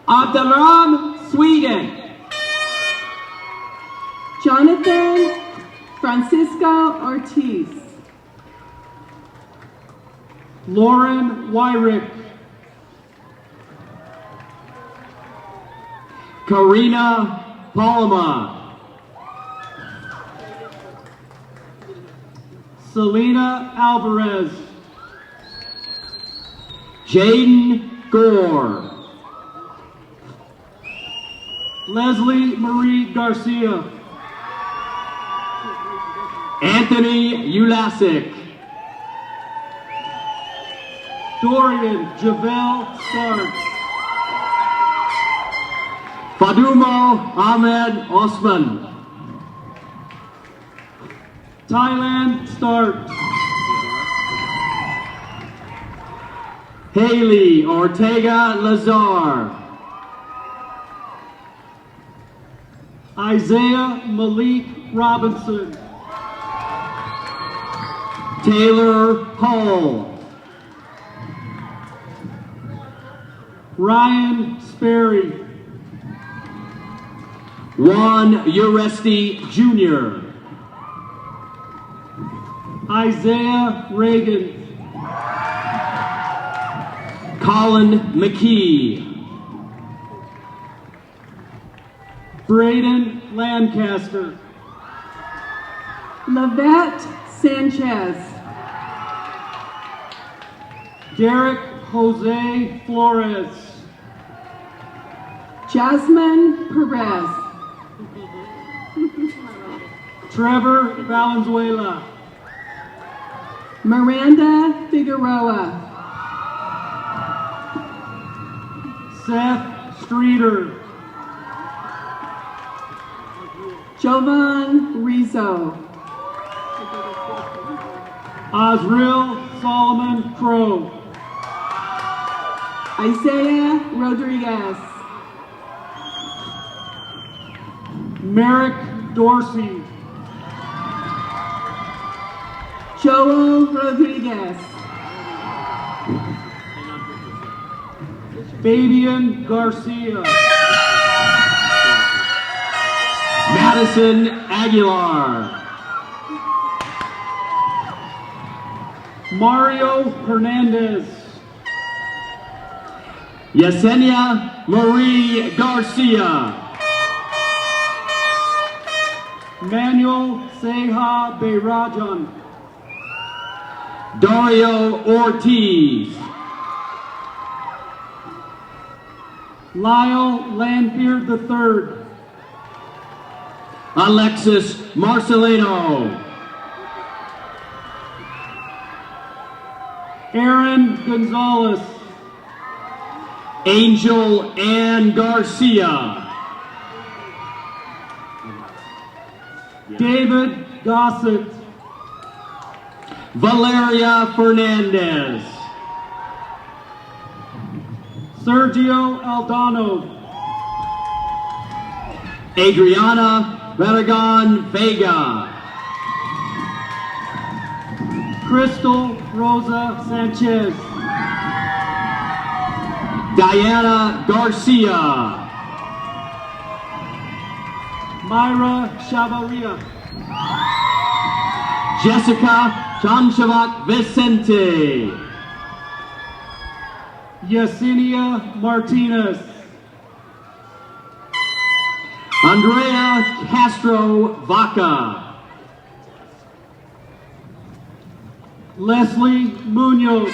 Abdelram Sweden. Jonathan Francisco Ortiz. Lauren Wyrick. Karina Palma. Selena Alvarez. Jaden Gore. Leslie Marie Garcia. Anthony Ulasic. Dorian Javel Starks. Fadumo Ahmed Osman. Thailand Starks. Haley Ortega Lazar. Isaiah Malik Robinson. Taylor Hull. Ryan Sperry. Juan Uresti Jr. Isaiah Reagan. Colin McKee. Braden Lancaster. Lavette Sanchez. Derek Jose Flores. Jasmine Perez. Trevor Valenzuela. Miranda Figueroa. Seth Streeter. Jovan Rizzo. Osriel Solomon Crow. Isaiah Rodriguez. Merrick Dorsey. Joel Rodriguez. Fabian Garcia. Madison Aguilar. Mario Hernandez. Yesenia Marie Garcia. Manuel Seha Beyrajan. Dario Ortiz. Lyle Lanfear III. Alexis Marcelino. Aaron Gonzalez. Angel Ann Garcia. David Gossett. Valeria Fernandez. Sergio Aldano. Adriana Barragan Vega. Crystal Rosa Sanchez. Diana Garcia. Myra Chavaria. Jessica Chanchavak Vicente. Yesenia Martinez. Andrea Castro Vaca. Leslie Munoz.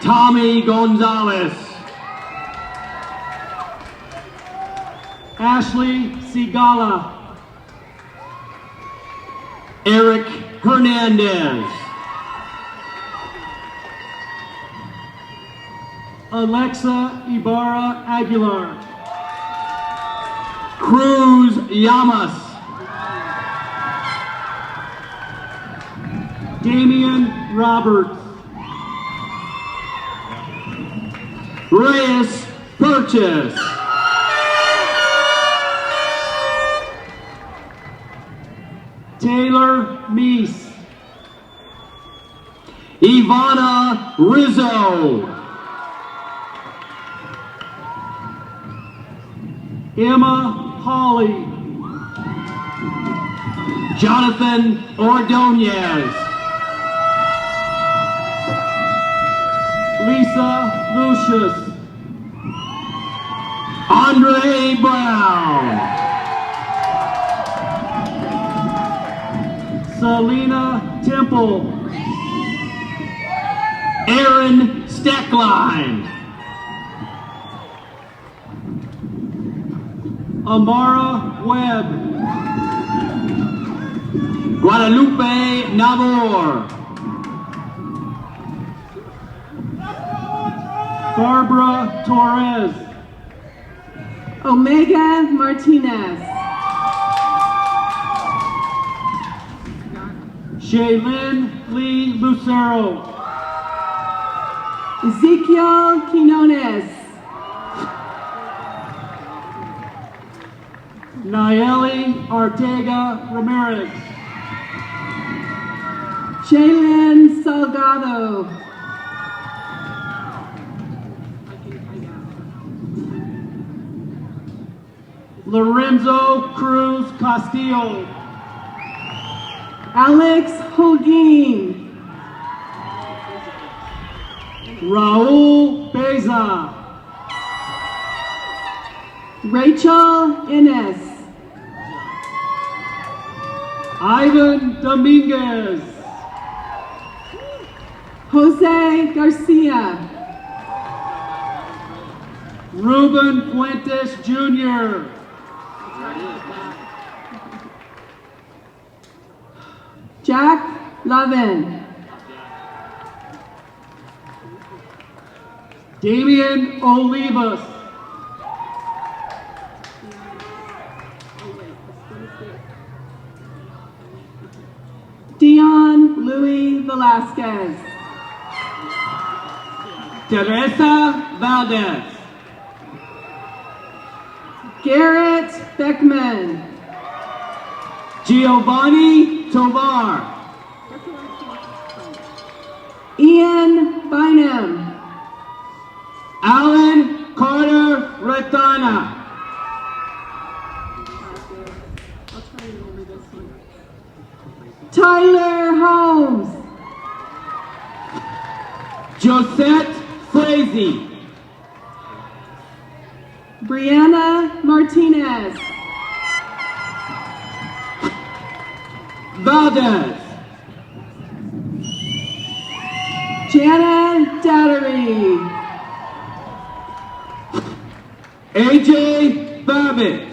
Tommy Gonzalez. Ashley Sigala. Eric Hernandez. Alexa Ibarra Aguilar. Cruz Llamas. Damian Roberts. Reyes Purchase. Taylor Meese. Ivana Rizzo. Emma Hawley. Jonathan Ordonez. Lisa Lucius. Andre Brown. Selena Temple. Aaron Steckline. Amara Webb. Guadalupe Nabor. Barbara Torres. Omega Martinez. Shaylin Lee Lucero. Ezekiel Quinones. Nayeli Arteaga Ramirez. Jalen Salgado. Lorenzo Cruz Castillo. Alex Holguin. Raul Beza. Rachel Innes. Ivan Dominguez. Jose Garcia. Ruben Fuentes Jr. Jack Lavin. Damian Olivas. Dion Louis Velasquez. Teresa Valdez. Garrett Beckman. Giovanni Tovar. Ian Bynum. Alan Carter Retana. Tyler Holmes. Josette Frazee. Brianna Martinez. Valdez. Jana Dattery. AJ Babbitt.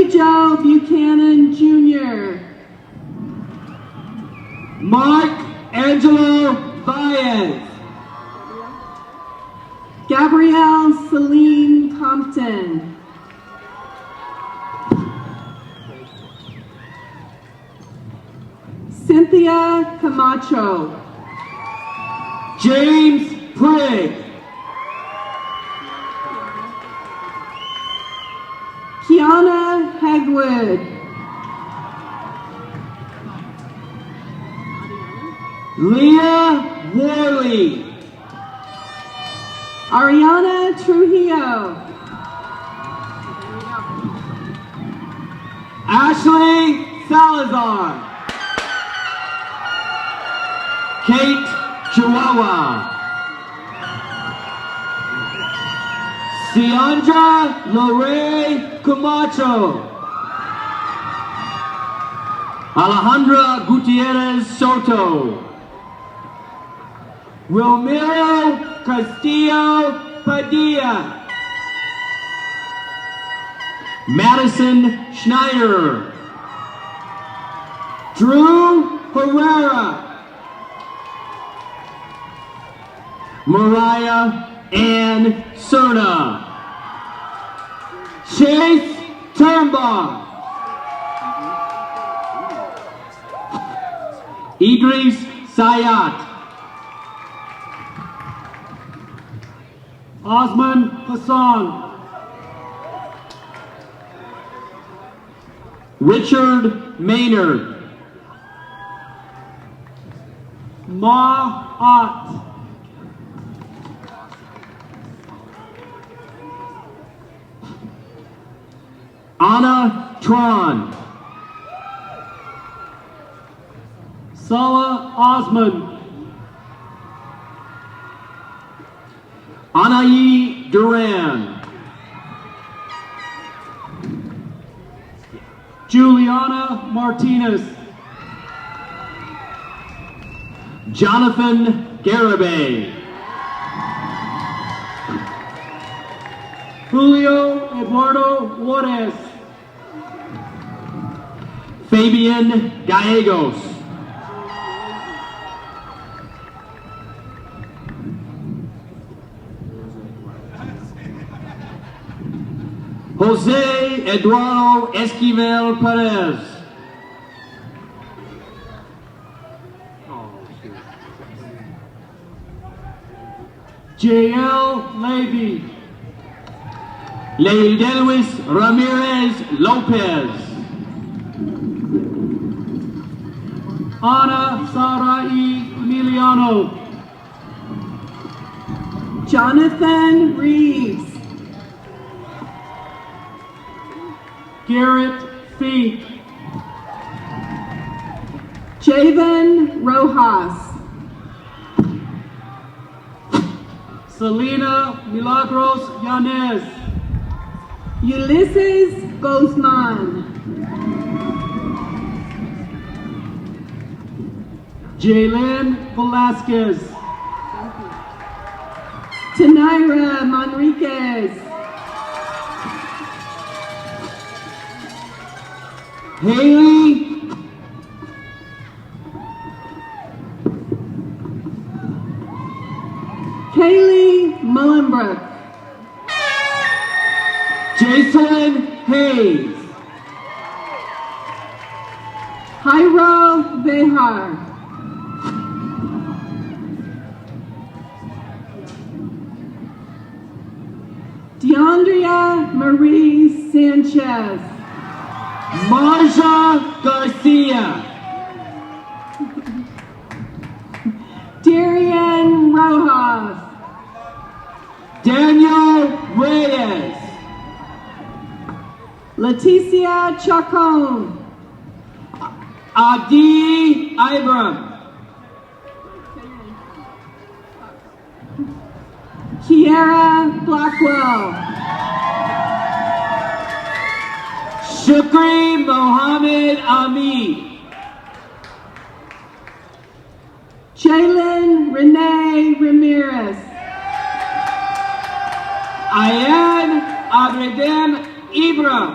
Billy Joe Buchanan Jr. Mark Angelo Baez. Gabrielle Celine Compton. Cynthia Camacho. James Prigg. Kiana Hegwood. Leah Worley. Ariana Trujillo. Ashley Salazar. Kate Chihuahua. Ciandra Lorraine Camacho. Alejandra Gutierrez Soto. Romero Castillo Padilla. Madison Schneider. Drew Herrera. Mariah Ann Cerna. Chase Turnbaugh. Idris Sayat. Osman Hassan. Richard Maynard. Ma Ott. Anna Tron. Sala Osman. Anayi Duran. Juliana Martinez. Jonathan Garibay. Julio Eduardo Juarez. Fabian Gallegos. Jose Eduardo Esquivel Perez. J.L. Levy. Leidelwis Ramirez Lopez. Ana Sarai Emiliano. Jonathan Reeves. Garrett Fee. Javen Rojas. Selena Milagros Yanez. Ulysses Guzman. Jalen Velasquez. Tenaira Manriquez. Haley Kaylee Mullenbrook. Jason Hayes. Jairo Behar. DeAndrea Marie Sanchez. Marja Garcia. Darian Rojas. Daniel Reyes. Leticia Chacon. Adi Ibram. Kiara Blackwell. Shukri Mohammed Ami. Jalen Renee Ramirez. Ayan Abredem Ibram.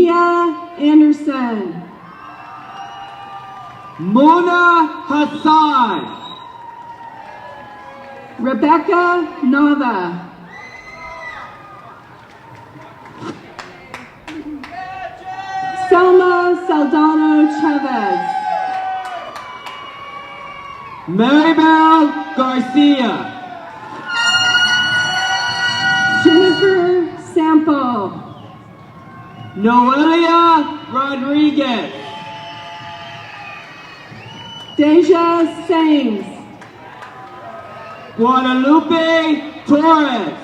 Mia Anderson. Mona Hassan. Rebecca Nava. Selma Saldano Chavez. Maribel Garcia. Jennifer Sample. Noelia Rodriguez. Deja Sames. Guadalupe Torres.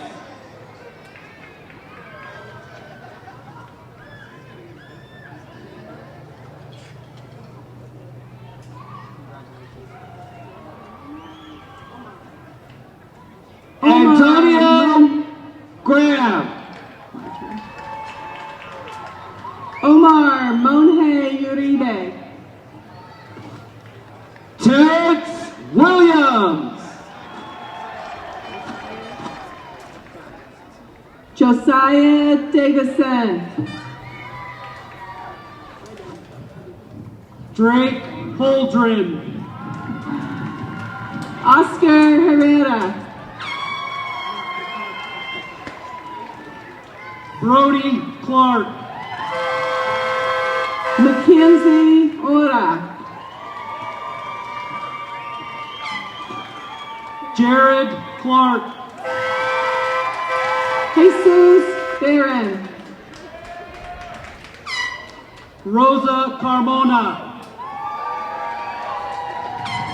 Antonio Graham. Omar Monhe Uribe. Terrence Williams. Josiah Davison. Drake Holdren. Oscar Herrera. Brody Clark. Mackenzie Ora. Jared Clark. Jesus Barron. Rosa Carmona.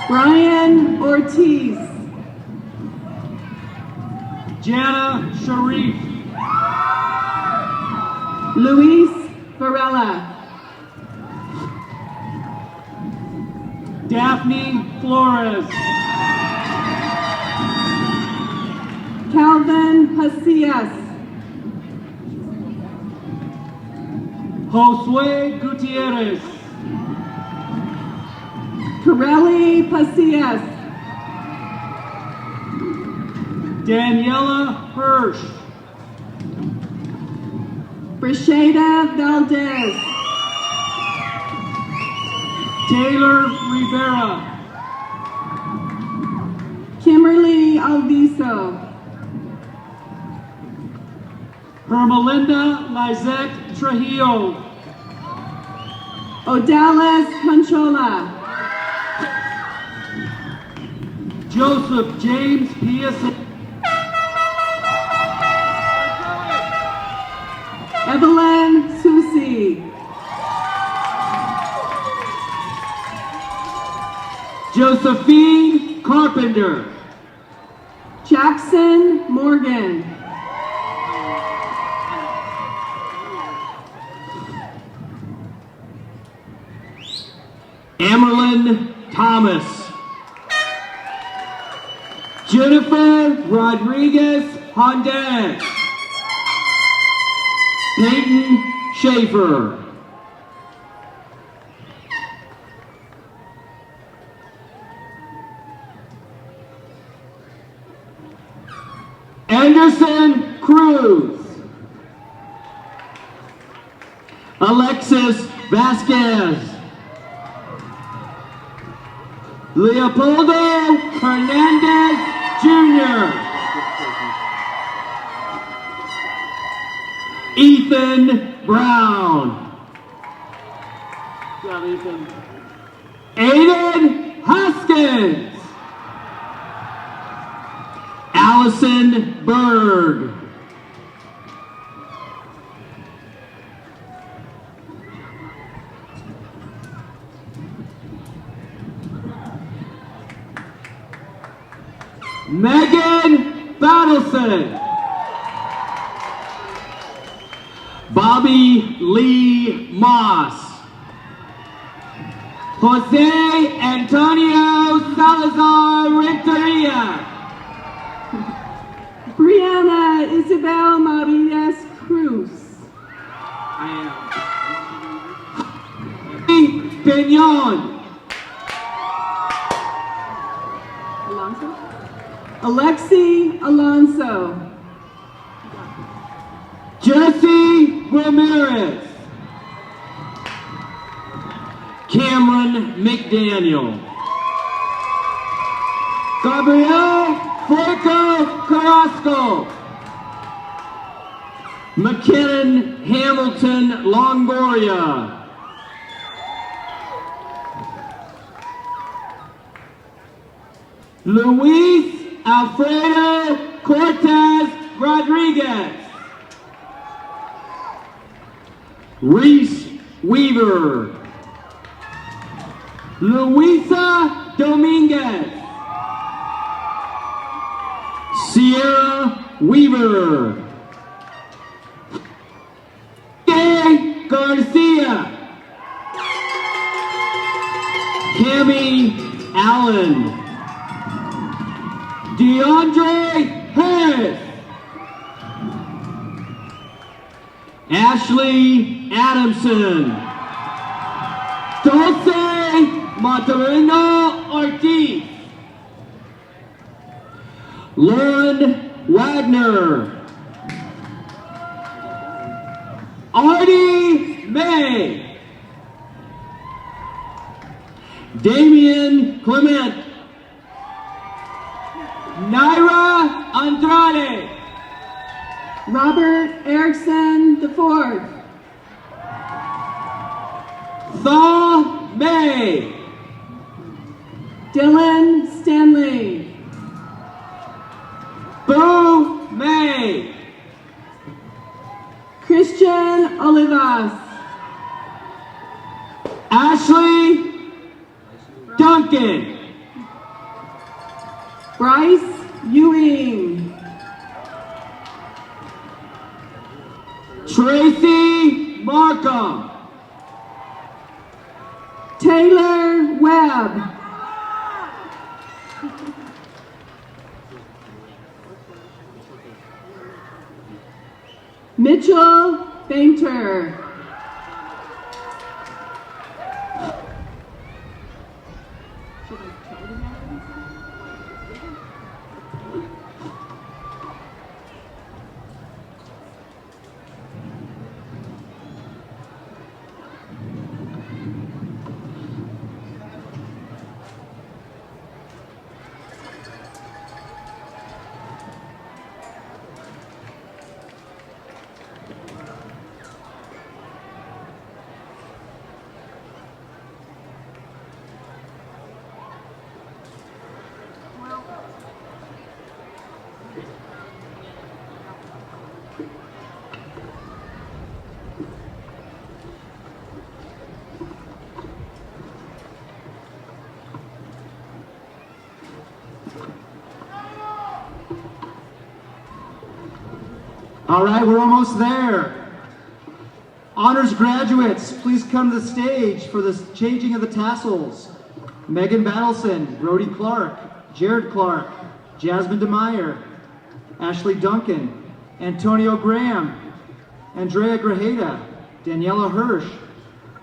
Brian Ortiz. Jana Sharif. Luis Varela. Daphne Flores. Calvin Pasillas. Josue Gutierrez. Corelli Pasillas. Daniela Hirsch. Brishada Valdez. Taylor Rivera. Kimberly Alviso. Hermelinda Lizette Trujillo. Odalis Conchola. Joseph James Pearson. Evelyn Susi. Josephine Carpenter. Jackson Morgan. Amerlin Thomas. Jennifer Rodriguez Hondes. Peyton Schaefer. Anderson Cruz. Alexis Vasquez. Leopoldo Hernandez Jr. Ethan Brown. Good job, Ethan. Aiden Hoskins. Allison Berg. Megan Battleson. Bobby Lee Moss. Jose Antonio Salazar Renteria. Brianna Isabel Marinas Cruz. Pignon. Alonso? Alexi Alonso. Jesse Ramirez. Cameron McDaniel. Gabriel Forco Carrasco. McKinnon Hamilton Longoria. Luis Alfredo Cortez Rodriguez. Reese Weaver. Luisa Dominguez. Sierra Weaver. Gay Garcia. Cami Allen. DeAndre Harris. Ashley Adamson. Dulce Monterino Ortiz. Lauren Wagner. Artie May. Damian Clement. Naira Andrade. Robert Erickson IV. Thaw May. Dylan Stanley. Boo May. Christian Olivas. Ashley Duncan. Bryce Ewing. Tracy Markham. Taylor Webb. Mitchell Painter. All right, we're almost there. Honors graduates, please come to the stage for the changing of the tassels. Megan Battleson, Brody Clark, Jared Clark, Jasmine DeMeyer, Ashley Duncan, Antonio Graham, Andrea Grajeda, Daniela Hirsch,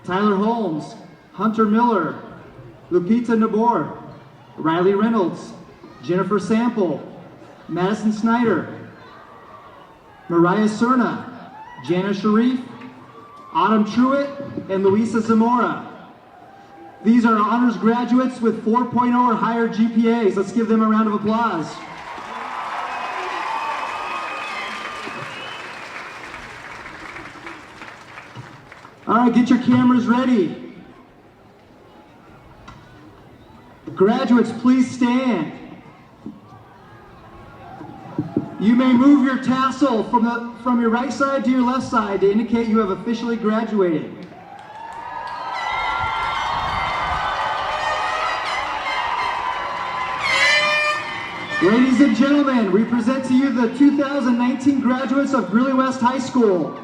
Tyler Holmes, Hunter Miller, Lupita Nabor, Riley Reynolds, Jennifer Sample, Madison Snyder, Mariah Cerna, Jana Sharif, Autumn Truitt, and Luisa Zamora. These are honors graduates with 4.0 or higher GPAs. Let's give them a round of applause. All right, get your cameras ready. Graduates, please stand. You may move your tassel from your right side to your left side to indicate you have officially graduated. Ladies and gentlemen, we present to you the 2019 graduates of Greeley West High School.